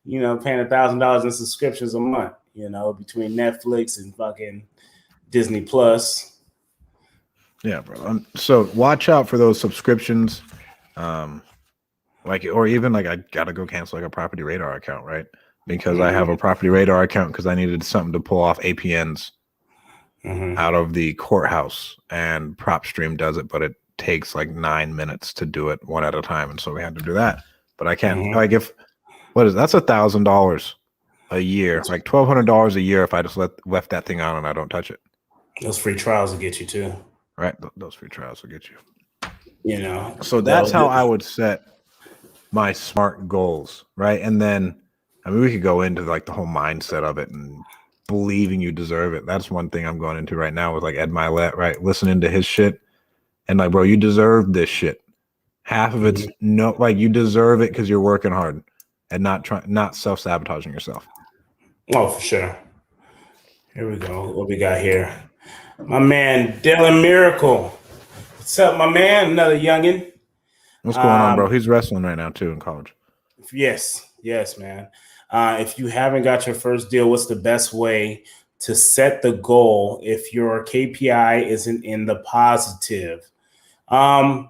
Paying $1,000 in subscriptions a month. Between Netflix and fucking Disney Plus. Yeah, bro. So watch out for those subscriptions. Or even like I gotta go cancel like a Property Radar account, right? because I have a property radar account because I needed something to pull off APNs out of the courthouse, and PropStream does it, but it takes like 9 minutes to do it one at a time, and so we had to do that. But I can't like if that's $1,000 a year, like $1,200 a year if I just left that thing on and I don't touch it. Those free trials will get you too. Right, those free trials will get you. You know, so that's how I would set my SMART goals, right? And then, I mean, we could go into like the whole mindset of it and believing you deserve it. That's one thing I'm going into right now with like Ed Milet, right? Listening to his shit and like, bro, you deserve this shit. Half of it's no, like you deserve it because you're working hard and not self-sabotaging yourself. Oh, for sure. Here we go. What we got here? My man, Dylan Miracle. What's up, my man? Another youngin'. What's going on, bro? He's wrestling right now too in college. Yes, man. If you haven't got your first deal, what's the best way to set the goal if your KPI isn't in the positive? I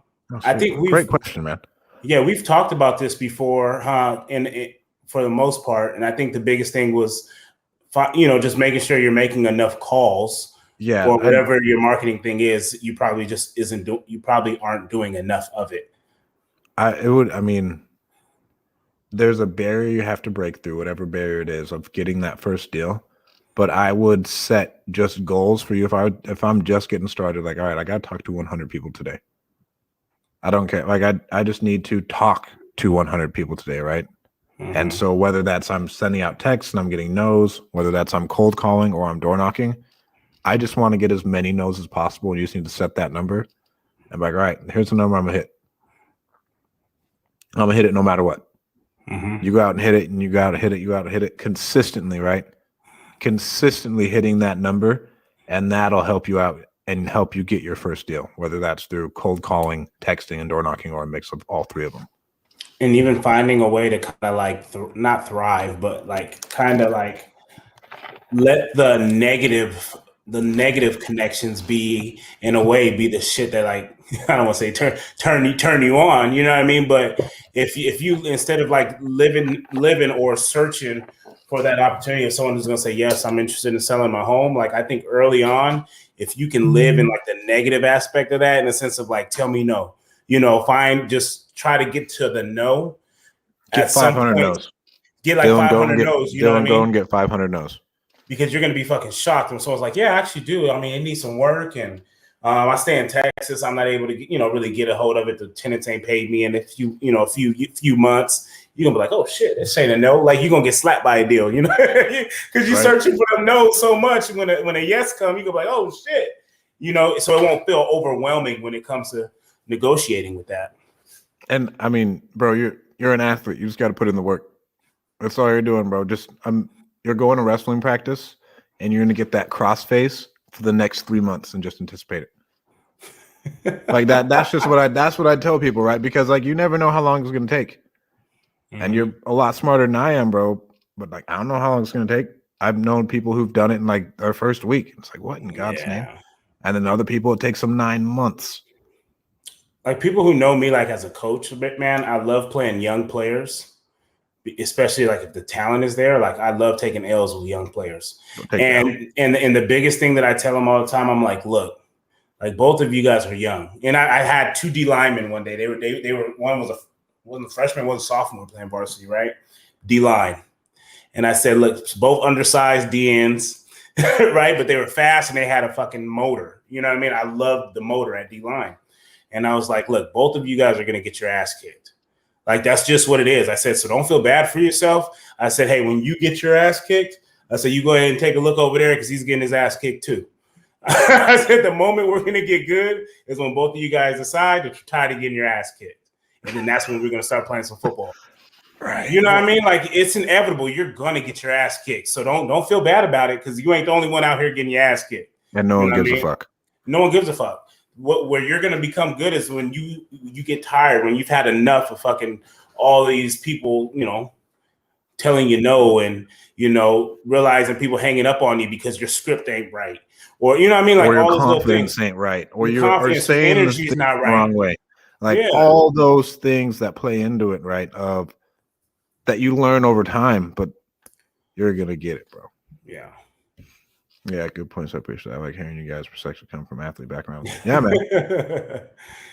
think great question, man. Yeah, we've talked about this before, and for the most part, and I think the biggest thing was, just making sure you're making enough calls. Yeah, or whatever your marketing thing is, you probably just you probably aren't doing enough of it. There's a barrier you have to break through, whatever barrier it is of getting that first deal. But I would set just goals for you. If I'm just getting started, like, all right, I got to talk to 100 people today. I don't care. Like I just need to talk to 100 people today, right? And so whether that's I'm sending out texts and I'm getting no's, whether that's I'm cold calling or I'm door knocking, I just want to get as many no's as possible. And you just need to set that number. And be like, all right, here's the number I'm gonna hit. I'm gonna hit it no matter what. You go out and hit it, and you got to hit it. You got to hit it consistently, right? Consistently hitting that number, and that'll help you out and help you get your first deal, whether that's through cold calling, texting, and door knocking, or a mix of all three of them. And even finding a way to kind of like not thrive, but like kind of like let the negative connections be in a way be the shit that like I don't want to say turn you on, you know what I mean? But if you instead of like living or searching for that opportunity, if someone is going to say yes, I'm interested in selling my home, like I think early on, if you can live in like the negative aspect of that, in the sense of like tell me no, just try to get to the no. Get 500 no's. Get like 500 no's. You know what I mean? Go and get 500 no's. Because you're going to be fucking shocked when someone's like, yeah, I actually do. I mean, it needs some work. And I stay in Texas. I'm not able to, really get a hold of it. The tenants ain't paid me in a few months. You're going to be like, oh, shit, this ain't a no. Like, you're going to get slapped by a deal, because you're searching for a no so much. When a yes comes, you're going to be like, oh, shit. So it won't feel overwhelming when it comes to negotiating with that. And, I mean, bro, you're an athlete. You just got to put in the work. That's all you're doing, bro. You're going to wrestling practice, and you're going to get that cross face for the next 3 months and just anticipate it. Like that. That's what I tell people, right? Because like you never know how long it's going to take, and you're a lot smarter than I am, bro. But like I don't know how long it's going to take. I've known people who've done it in like their first week. It's like what in God's name? And then other people it takes them 9 months. Like people who know me, like as a coach, a bit, man. I love playing young players. Especially like if the talent is there, like I love taking L's with young players. And the biggest thing that I tell them all the time, I'm like, look, like both of you guys are young. And I had two D linemen one day. They were one was a freshman, one was a sophomore playing varsity, right? D line. And I said, look, both undersized DNs, right? But they were fast and they had a fucking motor. You know what I mean? I loved the motor at D line. And I was like, look, both of you guys are gonna get your ass kicked. Like, that's just what it is. I said, so don't feel bad for yourself. I said, hey, when you get your ass kicked, I said, you go ahead and take a look over there because he's getting his ass kicked too. I said, the moment we're going to get good is when both of you guys decide that you're tired of getting your ass kicked. And then that's when we're going to start playing some football. Right. You know what I mean? Like, it's inevitable. You're going to get your ass kicked. So don't feel bad about it because you ain't the only one out here getting your ass kicked. And no one gives a fuck. No one gives a fuck. Where you're going to become good is when you get tired, when you've had enough of fucking all these people, telling you no and, realizing people hanging up on you because your script ain't right. Or, you know what I mean? Like or your all those confidence ain't right. Or you're saying energy is not right. The wrong way. Like all those things that play into it, right? That you learn over time. But you're gonna get it, bro. Yeah. Yeah, good points. I appreciate that. I like hearing you guys' perspective come from athlete backgrounds. Yeah, man.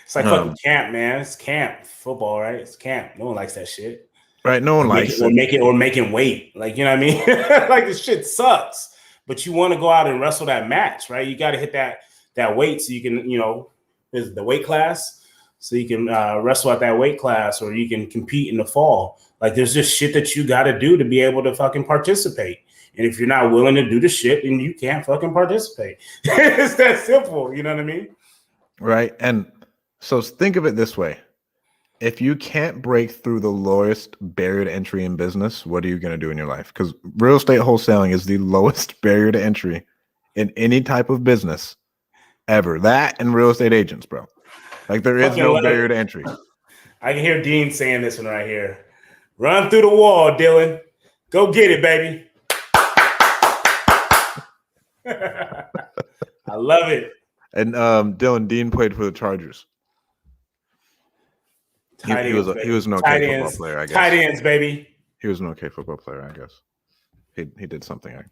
It's like fucking camp, man. It's camp football, right? It's camp. No one likes that shit. Right? No one likes it. Or making weight. Like, you know what I mean? Like, this shit sucks. But you want to go out and wrestle that match, right? You got to hit that weight so you can, you know, is the weight class, so you can wrestle at that weight class, or you can compete in the fall. Like, there's just shit that you got to do to be able to fucking participate. And if you're not willing to do the shit, then you can't fucking participate. It's that simple. You know what I mean? Right. And so think of it this way. If you can't break through the lowest barrier to entry in business, what are you going to do in your life? Because real estate wholesaling is the lowest barrier to entry in any type of business ever. That and real estate agents, bro. Like, there is no barrier to entry. I can hear Dean saying this one right here. Run through the wall, Dylan. Go get it, baby. I love it. And Dylan, Dean played for the Chargers. He was an okay football player, I guess. Tight ends, baby. He was an okay football player, I guess. He did something I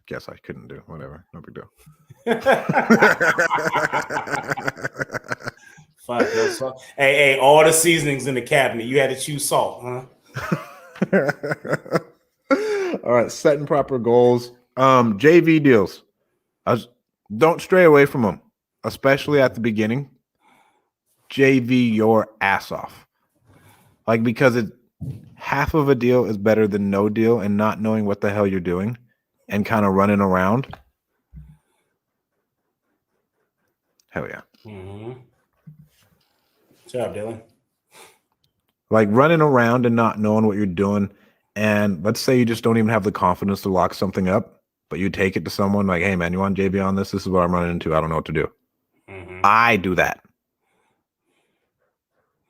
guess I couldn't do. Whatever. No big deal. Fuck, no salt. Hey, all the seasonings in the cabinet. You had to choose salt, huh? All right, setting proper goals. JV deals. Don't stray away from them, especially at the beginning. JV your ass off. Like, because half of a deal is better than no deal, and not knowing what the hell you're doing and kind of running around. Hell yeah. Mm-hmm. Good job, Dylan. Like, running around and not knowing what you're doing. And let's say you just don't even have the confidence to lock something up, but you take it to someone like, hey, man, you want JV on this? This is what I'm running into. I don't know what to do. Mm-hmm. I do that.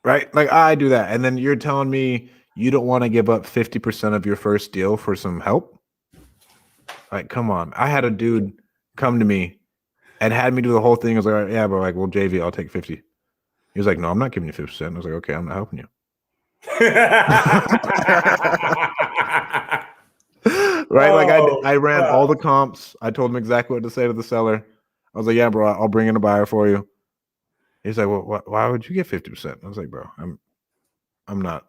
Right? Like, I do that. And then you're telling me you don't want to give up 50% of your first deal for some help? Like, come on. I had a dude come to me and had me do the whole thing. I was like, yeah, bro, like, well, JV, I'll take 50. He was like, no, I'm not giving you 50%. I was like, okay, I'm not helping you. Right? Like, I ran all the comps. I told him exactly what to say to the seller. I was like, yeah, bro, I'll bring in a buyer for you. He's like, well, why would you get 50%? I was like, bro, I'm not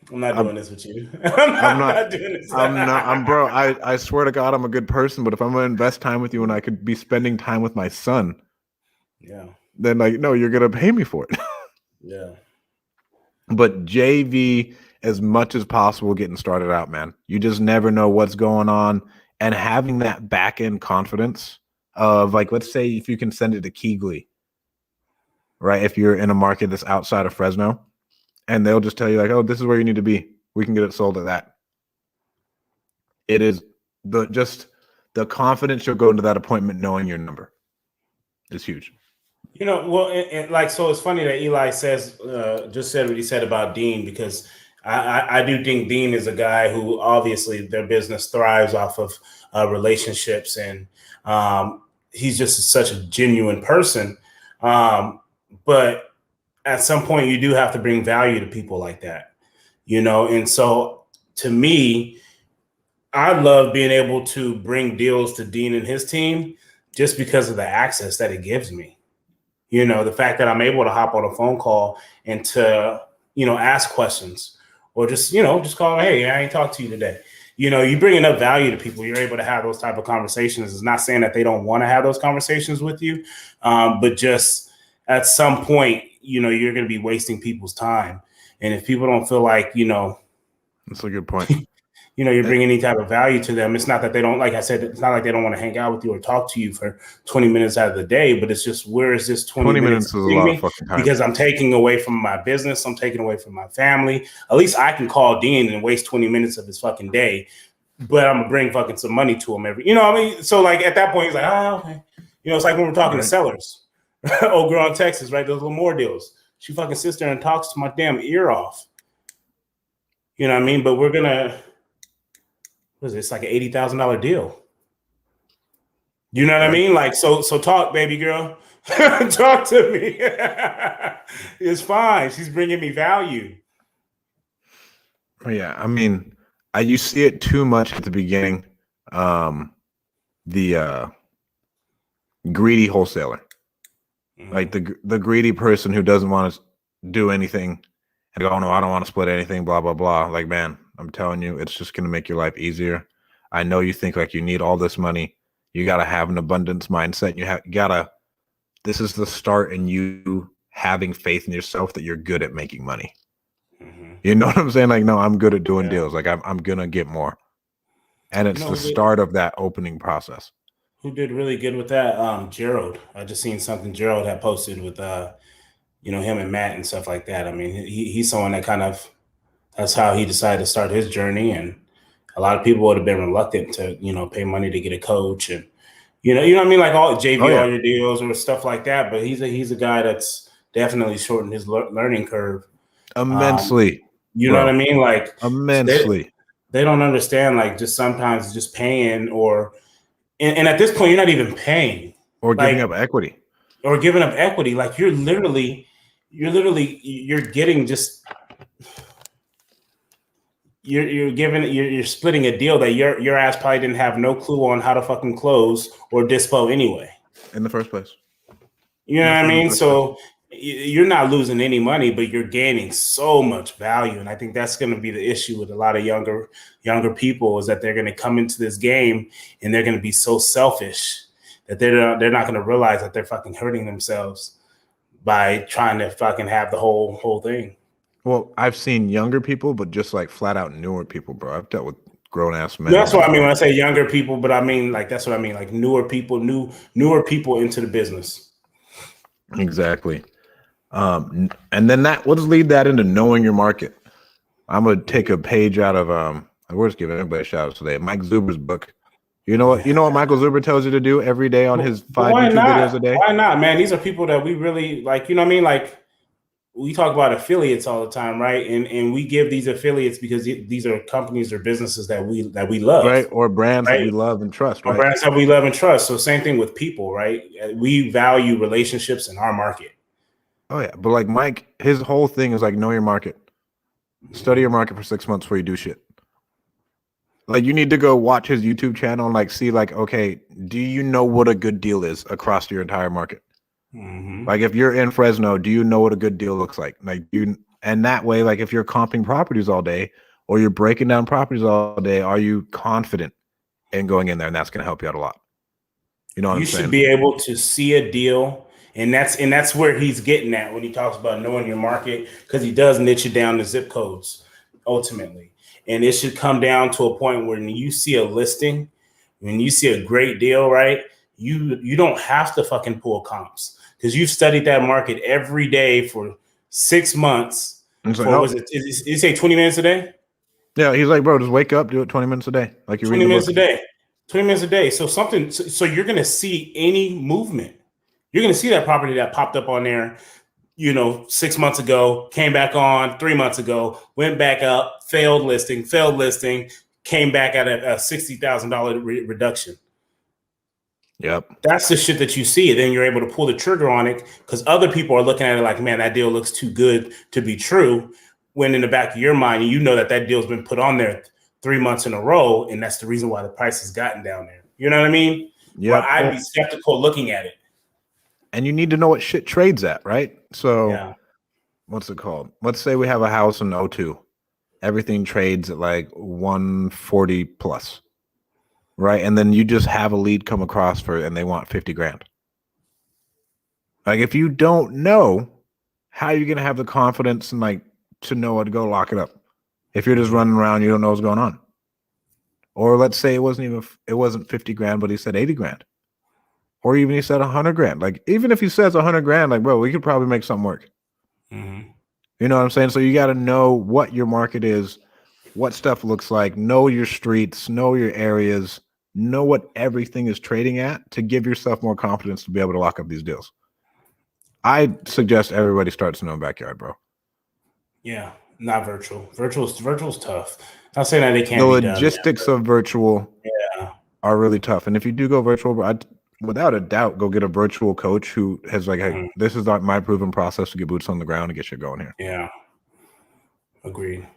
doing this with you. I'm not doing this. Bro, I swear to God, I'm a good person, but if I'm going to invest time with you and I could be spending time with my son, yeah, then, like, no, you're going to pay me for it. Yeah. But JV as much as possible getting started out, man. You just never know what's going on, and having that back end confidence of, like, let's say if you can send it to Keighley, right? If you're in a market that's outside of Fresno, and they'll just tell you, like, oh, this is where you need to be. We can get it sold at that. It is the confidence you'll go into that appointment knowing your number is huge. You know, well, and like, so it's funny that Eli just said what he said about Dean, because I do think Dean is a guy who obviously their business thrives off of relationships, and he's just such a genuine person. But at some point, you do have to bring value to people like that, you know? And so to me, I love being able to bring deals to Dean and his team just because of the access that it gives me. You know, the fact that I'm able to hop on a phone call and to, you know, ask questions, or just, you know, just call, hey, I ain't talked to you today. You know, you bring enough value to people, you're able to have those type of conversations. It's not saying that they don't want to have those conversations with you, but just at some point, you know, you're going to be wasting people's time. And if people don't feel like, you know, that's a good point. You know, you're bringing any type of value to them. It's not that they don't, like I said, it's not like they don't want to hang out with you or talk to you for 20 minutes out of the day, but it's just, where is this 20 minutes is a lot of fucking time. Because I'm taking away from my business. I'm taking away from my family. At least I can call Dean and waste 20 minutes of his fucking day, but I'm going to bring fucking some money to him you know what I mean? So, like, at that point, he's like, oh, okay. You know, it's like when we're talking to sellers. Old girl in Texas, right? Those little more deals. She fucking sits there and talks my damn ear off. You know what I mean? But we're going to, what is it? It's like an $80,000 deal. You know what I mean? Like, so talk, baby girl. Talk to me. It's fine. She's bringing me value. Yeah, I mean, You see it too much at the beginning. The greedy wholesaler, like the greedy person who doesn't want to do anything and go, oh, no, I don't want to split anything, blah, blah, blah. Like, man, I'm telling you, it's just going to make your life easier. I know you think like you need all this money. You got to have an abundance mindset. You gotta, this is the start in you having faith in yourself that you're good at making money. You know what I'm saying? Like, no, I'm good at doing deals. Like I'm going to get more. And it's the start of that opening process. Who did really good with that? Gerald. I just seen something Gerald had posted with, him and Matt and stuff like that. I mean, he's someone that kind of, that's how he decided to start his journey. And a lot of people would have been reluctant to, pay money to get a coach and, you know what I mean? Like all JV, all your deals or stuff like that. But he's a guy that's definitely shortened his learning curve immensely. You know what I mean? Like immensely. They don't understand, like, just sometimes just paying and at this point, you're not even paying. Or giving up equity. Or giving up equity. Like you're getting just you're splitting a deal that your ass probably didn't have no clue on how to fucking close or dispo anyway. In the first place. You know what I mean? So you're not losing any money, but you're gaining so much value. And I think that's going to be the issue with a lot of younger people, is that they're going to come into this game and they're going to be so selfish that they're not going to realize that they're fucking hurting themselves by trying to fucking have the whole thing. Well, I've seen younger people, but just like flat out newer people, bro. I've dealt with grown ass men. That's what I mean when I say younger people, but I mean, like, that's what I mean, like newer people into the business. Exactly. And then we'll just lead that into knowing your market. I'm gonna take a page out of we're just giving everybody a shout out today. Mike Zuber's book. You know what Michael Zuber tells you to do every day on his 5 YouTube videos a day? Why not, man? These are people that we really like, you know what I mean? Like, we talk about affiliates all the time, right? And we give these affiliates because these are companies or businesses that we love, right? Or brands that we love and trust, right? Or brands that we love and trust. So same thing with people, right? We value relationships in our market. Oh yeah, but like Mike, his whole thing is like know your market, study your market for 6 months before you do shit. Like you need to go watch his YouTube channel and like see like, okay, do you know what a good deal is across your entire market? Mm-hmm. Like if you're in Fresno, do you know what a good deal looks like? Like and that way, like if you're comping properties all day or you're breaking down properties all day, are you confident in going in there? And that's going to help you out a lot. You know what I'm saying? You should be able to see a deal. And that's where he's getting at when he talks about knowing your market, because he does niche it down to zip codes ultimately. And it should come down to a point where when you see a listing, when you see a great deal, right, you don't have to fucking pull comps because you've studied that market every day for 6 months. Was it? Did you say 20 minutes a day? Yeah, he's like, bro, just wake up, do it 20 minutes a day. Like you're 20 minutes a day. 20 minutes a day. So you're gonna see any movement. You're going to see that property that popped up on there, 6 months ago, came back on 3 months ago, went back up, failed listing, came back at a $60,000 reduction. Yep. That's the shit that you see. Then you're able to pull the trigger on it because other people are looking at it like, man, that deal looks too good to be true. When in the back of your mind, you know that deal's been put on there 3 months in a row. And that's the reason why the price has gotten down there. You know what I mean? Yeah. I'd be skeptical looking at it. And you need to know what shit trades at, right? So what's it called? Let's say we have a house in 02. Everything trades at like 140 plus, right? And then you just have a lead come across and they want 50 grand. Like if you don't know, how are you going to have the confidence and like to know what to go lock it up? If you're just running around, you don't know what's going on. Or let's say it wasn't 50 grand, but he said 80 grand. Or even he said 100 grand. Like, even if he says 100 grand, like, bro, we could probably make something work. Mm-hmm. You know what I'm saying? So you got to know what your market is, what stuff looks like, know your streets, know your areas, know what everything is trading at to give yourself more confidence to be able to lock up these deals. I suggest everybody starts in their own backyard, bro. Yeah, not virtual. Virtual's tough. Not saying that they can't. The logistics of virtual are really tough. And if you do go virtual, bro, without a doubt, go get a virtual coach who has like, hey, this is my proven process to get boots on the ground and get shit going here. Yeah. Agreed.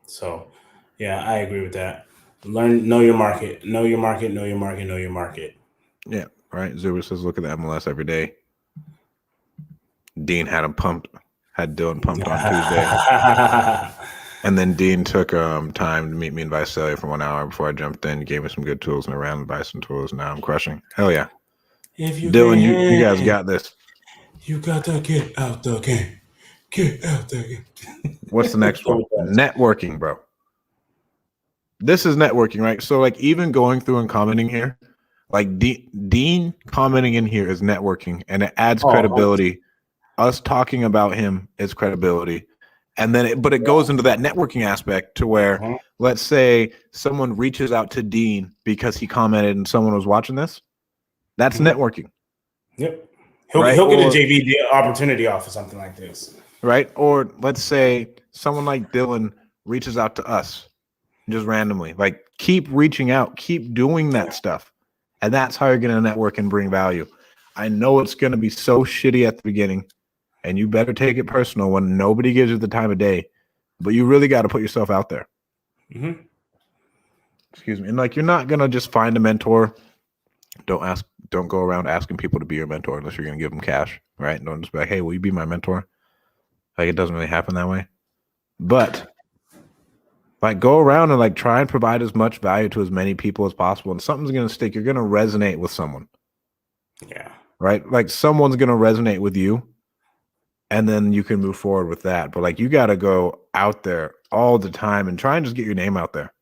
So, Yeah, I agree with that. Know your market, know your market, know your market, know your market. Yeah, right. Zuber says, look at the MLS every day. Dean had Dylan pumped on Tuesday. And then Dean took time to meet me in Visalia for 1 hour before I jumped in. Gave me some good tools and I ran by some tools. Now I'm crushing. Hell yeah. If you Dylan, can, you guys got this. you got to get out the game. Get out the game. What's the next one? Networking, bro. This is networking, right? So like even going through and commenting here, like Dean commenting in here is networking and it adds credibility. Us talking about him is credibility. And then but it goes into that networking aspect to where let's say someone reaches out to Dean because he commented and someone was watching this. That's networking. Yep. He'll get a JV opportunity off of something like this. Right. Or let's say someone like Dylan reaches out to us just randomly. Like keep reaching out, keep doing that stuff. And that's how you're going to network and bring value. I know it's going to be so shitty at the beginning. And you better take it personal when nobody gives you the time of day. But you really got to put yourself out there. Mm-hmm. Excuse me. And like you're not going to just find a mentor. Don't go around asking people to be your mentor unless you're going to give them cash, right? Don't just be like, hey, will you be my mentor? Like it doesn't really happen that way. But like go around and like try and provide as much value to as many people as possible. And something's going to stick. You're going to resonate with someone. Yeah. Right? Like someone's going to resonate with you. And then you can move forward with that. But like you got to go out there all the time and try and just get your name out there.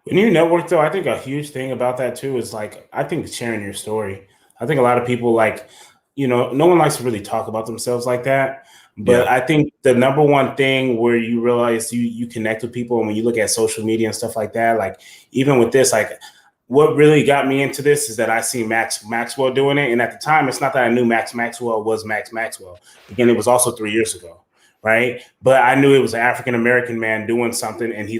When you network, though, I think a huge thing about that too is like I think sharing your story. I think a lot of people like, no one likes to really talk about themselves like that. But I think the number one thing where you realize you connect with people, and when you look at social media and stuff like that, like even with this, like what really got me into this is that I see Max Maxwell doing it. And at the time, it's not that I knew Max Maxwell was Max Maxwell. Again, it was also 3 years ago, right? But I knew it was an African-American man doing something, and he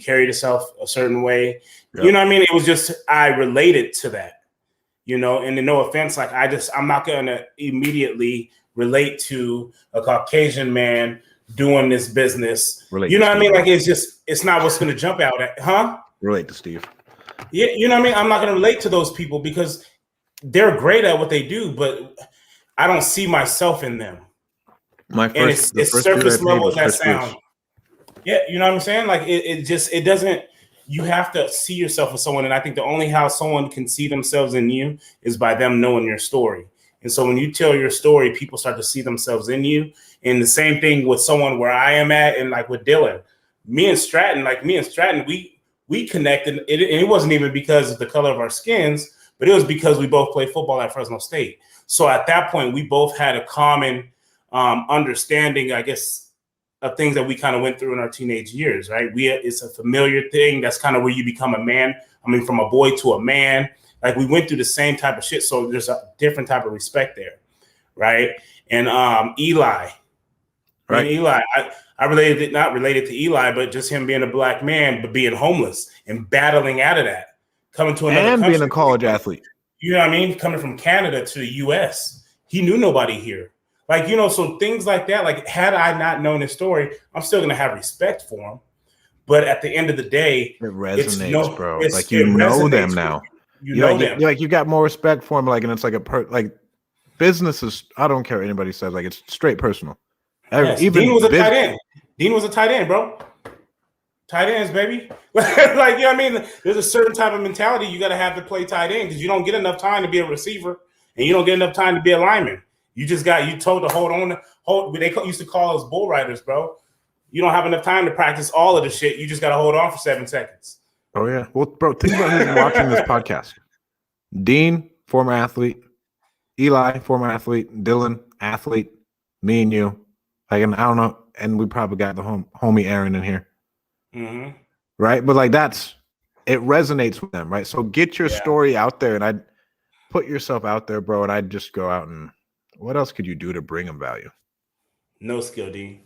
carried himself a certain way. Yep. You know what I mean? It was just, I related to that, and no offense, like I'm not going to immediately relate to a Caucasian man doing this business. You know what I mean? Like, it's not what's going to jump out at, huh? Relate to Steve. Yeah, you know what I mean? I'm not going to relate to those people because they're great at what they do, but I don't see myself in them. It's surface level as that sound. Yeah, you know what I'm saying? Like it doesn't. You have to see yourself as someone, and I think the only how someone can see themselves in you is by them knowing your story. And so when you tell your story, people start to see themselves in you. And the same thing with someone where I am at, and like with Dylan, me and Stratton, we connected. And it wasn't even because of the color of our skins, but it was because we both played football at Fresno State. So at that point, we both had a common understanding, I guess, of things that we kind of went through in our teenage years, right? It's a familiar thing. That's kind of where you become a man. I mean, from a boy to a man. Like we went through the same type of shit. So there's a different type of respect there, right? And Eli. Right. And Eli, I not related to Eli, but just him being a black man, but being homeless and battling out of that, coming to another country. And being a college athlete. You know what I mean? Coming from Canada to the US. He knew nobody here. Like, so things like that, like had I not known his story, I'm still going to have respect for him. But at the end of the day, it resonates, bro. Like you know them now. You know them. Like you got more respect for him. Like, and it's like like business is, I don't care what anybody says. Like it's straight personal. Yes. Even Dean was a tight end. Dean was a tight end, bro. Tight ends, baby. Like, you know what I mean? There's a certain type of mentality you got to have to play tight end because you don't get enough time to be a receiver and you don't get enough time to be a lineman. You told to hold on. They used to call us bull riders, bro. You don't have enough time to practice all of the shit. You just got to hold on for 7 seconds. Oh, yeah. Well, bro, think about who's watching this podcast. Dean, former athlete. Eli, former athlete. Dylan, athlete. Me and you. Like, and I don't know. And we probably got the homie Aaron in here. Mm-hmm. Right? But like it resonates with them, right? So get your story out there and I'd put yourself out there, bro. And I'd just go out and what else could you do to bring them value? No skill, Dean.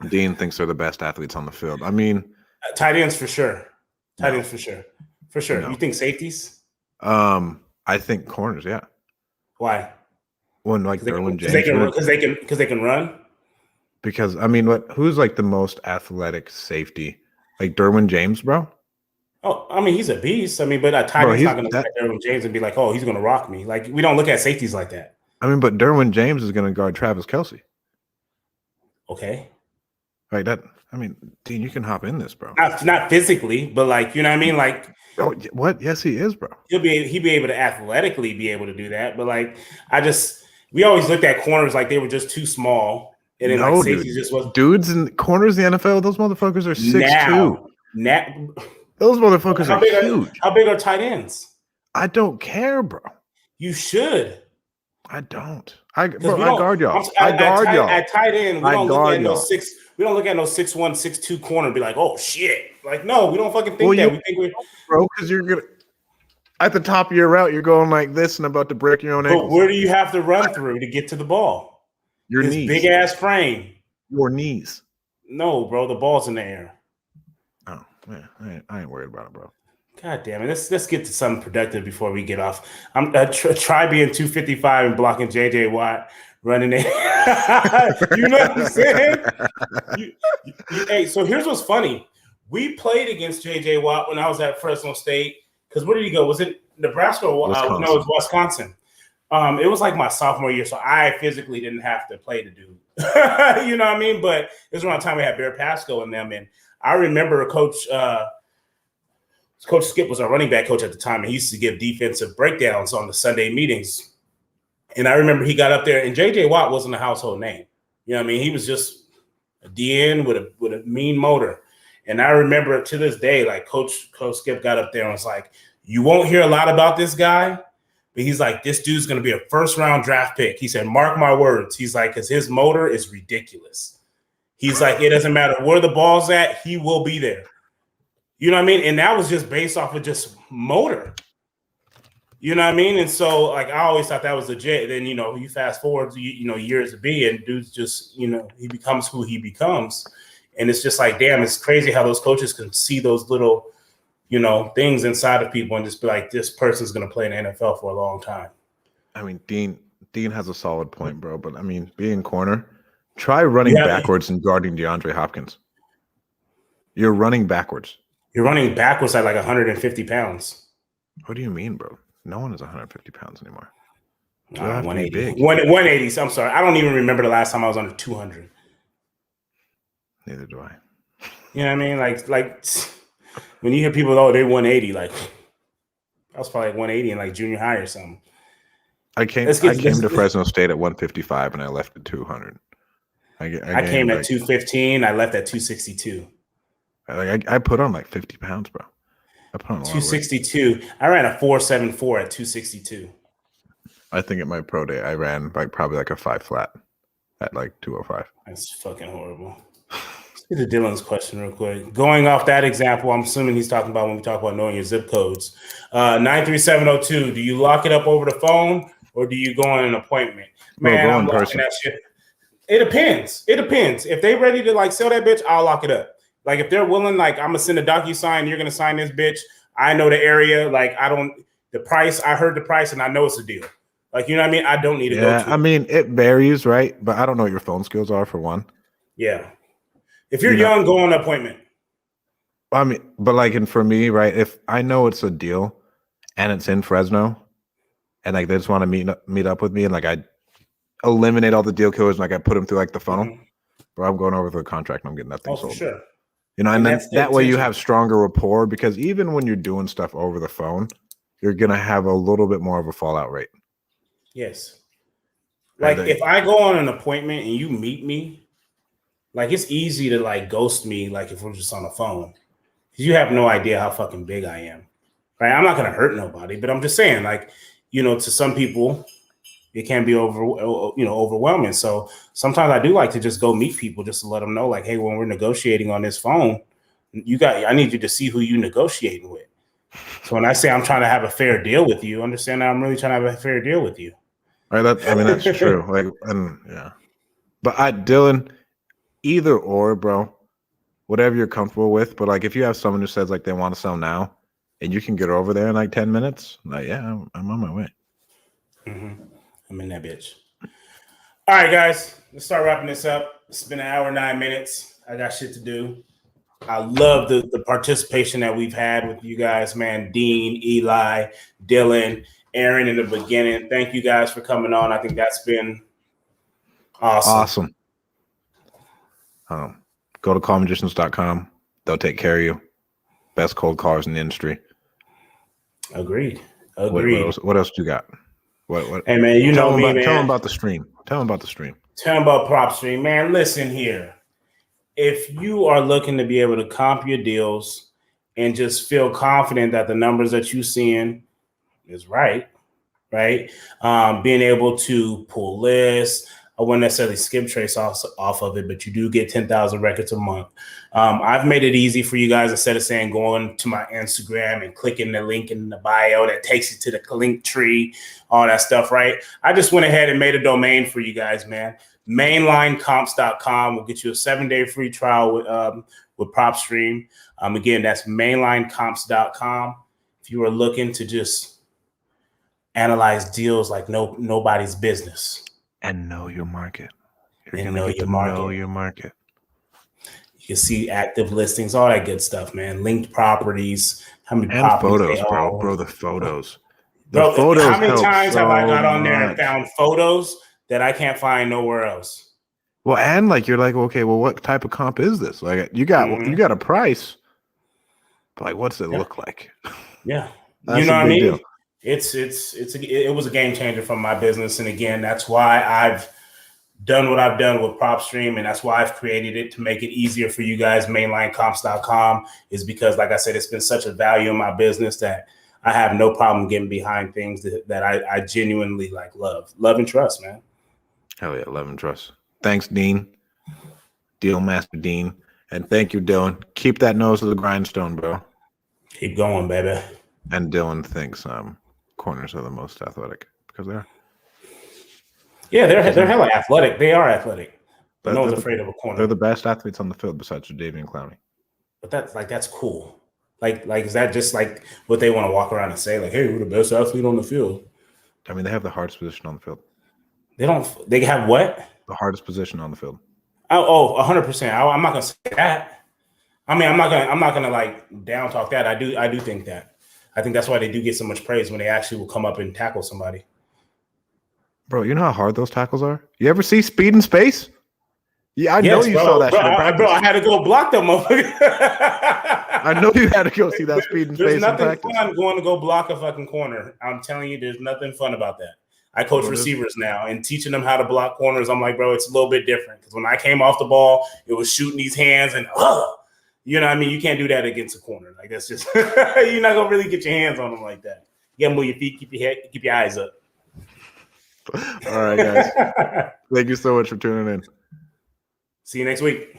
Dean thinks they're the best athletes on the field. I mean, tight ends for sure. Tight ends for sure. For sure. No. You think safeties? I think corners. Yeah. Why? One like Derwin James. Because they can run. Because I mean, who's like the most athletic safety? Like Derwin James, bro. Oh, I mean, he's a beast. I mean, but a tight Bro, end's he's not going to look that. at Derwin James and be like, "Oh, he's going to rock me." Like we don't look at safeties like that. I mean, but Derwin James is going to guard Travis Kelsey. Okay, Like that. I mean, Dean, you can hop in this, bro. not physically, but like you know what I mean. Like Oh, what? Yes, he is, bro. he'd be able to athletically be able to do that. But like we always looked at corners like they were just too small, and then like No, safeties dude. just was Dudes in corners in the NFL, those motherfuckers are 6'2". now. Those motherfuckers are huge. How big are tight ends? I don't care, bro. You should. I don't. Because we I don't guard y'all. I guard y'all. at tight end, we I don't look guard at no y'all. six. We don't look at no 6'1", 6'2" corner and be like, "Oh shit!" Like, no, we don't fucking think Well, that. you We think we're bro, because you're gonna at the top of your route, you're going like this and about to break your own But ankles. where do you have to run through to get to the ball? Your His knees. big ass frame. Your knees. No, bro, the ball's in the air. Oh man, I ain't worried about it, bro. God damn it. Let's get to something productive before we get off. I'm try being 255 and blocking JJ Watt running it. You know what I'm saying? Hey, so here's what's funny. We played against JJ Watt when I was at Fresno State. Because where did he go? Was it Nebraska or Wisconsin. no, it was Wisconsin. It was like my sophomore year, so I physically didn't have to play the dude. You know what I mean? But it was around the time we had Bear Pasco and them. And I remember Coach Skip was our running back coach at the time, and he used to give defensive breakdowns on the Sunday meetings. And I remember he got up there, and J.J. Watt wasn't a household name. You know what I mean? He was just a DN with a mean motor. And I remember to this day, like Coach Skip got up there and was like, "You won't hear a lot about this guy, but he's like, this dude's going to be a first-round draft pick." He said, "Mark my words." He's like, because his motor is ridiculous. He's like, it doesn't matter where the ball's at, he will be there. You know what I mean? And that was just based off of just motor. You know what I mean? And so, like, I always thought that was legit. Then, you know, you fast forward, years to be, and dude's just, he becomes who he becomes. And it's just like, damn, it's crazy how those coaches can see those little, things inside of people and just be like, this person's going to play in the NFL for a long time. I mean, Dean has a solid point, bro. But I mean, being corner, try running backwards and guarding DeAndre Hopkins. You're running backwards. You're running backwards at like 150 pounds. What do you mean, bro? No one is 150 pounds anymore. 180. 180. I'm sorry. I don't even remember the last time I was under 200. Neither do I. You know what I mean? Like when you hear people, oh, they're 180, like I was probably like 180 in like junior high or something. I came to Fresno State at 155 and I left at 200. I came at 215. I left at 262. I put on like 50 pounds, bro. I put on 262. I ran a 4.74 at 262. I think at my pro day I ran probably like a 5 flat at like 205. That's fucking horrible. Let's get to Dylan's question real quick. Going off that example, I'm assuming he's talking about when we talk about knowing your zip codes. 93702. Do you lock it up over the phone or do you go on an appointment? Man, I'm locking that shit. It depends. If they ready to like sell that bitch, I'll lock it up. Like if they're willing, like I'm gonna send a DocuSign, you're gonna sign this bitch. I know the area. Like the price. I heard the price, and I know it's a deal. Like you know what I mean. I don't need to go. I mean it varies, right? But I don't know what your phone skills are for one. Yeah. If you're young, go on an appointment. I mean, but like, and for me, right? If I know it's a deal, and it's in Fresno, and like they just want to meet up with me, and like I eliminate all the deal killers, and like I put them through like the funnel, bro. I'm going over the contract, and I'm getting that thing sold. For sure. And then that way you have stronger rapport because even when you're doing stuff over the phone, you're going to have a little bit more of a fallout rate. Yes. Like if I go on an appointment and you meet me, like it's easy to like ghost me like if we're just on the phone. Because you have no idea how fucking big I am. Right? I'm not going to hurt nobody, but I'm just saying like, to some people, it can be overwhelming. So sometimes I do like to just go meet people just to let them know, like, hey, when we're negotiating on this phone, I need you to see who you're negotiating with. So when I say I'm trying to have a fair deal with you, understand that I'm really trying to have a fair deal with you. Right. That's true. But Dylan, either or, bro, whatever you're comfortable with. But like, if you have someone who says like they want to sell now, and you can get over there in like 10 minutes, like, yeah, I'm on my way. Mm-hmm. I'm in that bitch. All right, guys, let's start wrapping this up. It's been an hour, 9 minutes. I got shit to do. I love the participation that we've had with you guys, man. Dean, Eli, Dylan, Aaron in the beginning. Thank you guys for coming on. I think that's been awesome. Go to callmagicians.com. They'll take care of you. Best cold callers in the industry. Agreed. What else do you got? What? Hey, man, you know me, man. Tell them about the stream. Tell them about PropStream, man. Listen here. If you are looking to be able to comp your deals and just feel confident that the numbers that you're seeing is right? Being able to pull lists. I wouldn't necessarily skip trace off of it, but you do get 10,000 records a month. I've made it easy for you guys instead of saying going to my Instagram and clicking the link in the bio that takes you to the link tree, all that stuff, right? I just went ahead and made a domain for you guys, man. Mainlinecomps.com will get you a 7-day free trial with PropStream. Again, that's mainlinecomps.com. If you are looking to just analyze deals like nobody's business. And know your market. You're going to get to know your market. You can see active listings, all that good stuff, man. Linked properties, how many and properties photos, they bro. own. Bro, the photos. Bro, photos how many times have I got on much. there and found photos that I can't find nowhere else? Well, and like you're like, okay, well, what type of comp is this? Like you got a price, but like, what's it look like? Yeah, you know what I mean. Deal. It was a game changer for my business, and again, that's why I've done what I've done with PropStream, and that's why I've created it to make it easier for you guys. Mainlinecomps.com is because, like I said, it's been such a value in my business that I have no problem getting behind things that I genuinely like love and trust, man. Hell yeah, love and trust. Thanks, Dean. Deal Master Dean. And thank you, Dylan. Keep that nose to the grindstone, bro. Keep going, baby. And Dylan thinks corners are the most athletic because they are. Yeah, they're hella athletic. They are athletic. But no one's afraid of a corner. They're the best athletes on the field besides Jadeveon Clowney. But that's cool. Like is that just like what they want to walk around and say? Like, hey, we're the best athlete on the field. I mean, they have the hardest position on the field. They have what? The hardest position on the field. Oh, 100%. I'm not gonna say that. I mean, I'm not gonna like down talk that. I do think that. I think that's why they do get so much praise when they actually will come up and tackle somebody. Bro, you know how hard those tackles are? You ever see Speed in Space? Yeah, I know you saw that shit in practice. Bro, I had to go block them, motherfucker. I know you had to go see that Speed in Space in practice. There's nothing fun going to go block a fucking corner. I'm telling you, there's nothing fun about that. I coach receivers now, and teaching them how to block corners, I'm like, bro, it's a little bit different. Because when I came off the ball, it was shooting these hands and, you know what I mean? You can't do that against a corner. Like, that's just, you're not going to really get your hands on them like that. You got to move your feet, keep your eyes up. All right, guys. Thank you so much for tuning in. See you next week.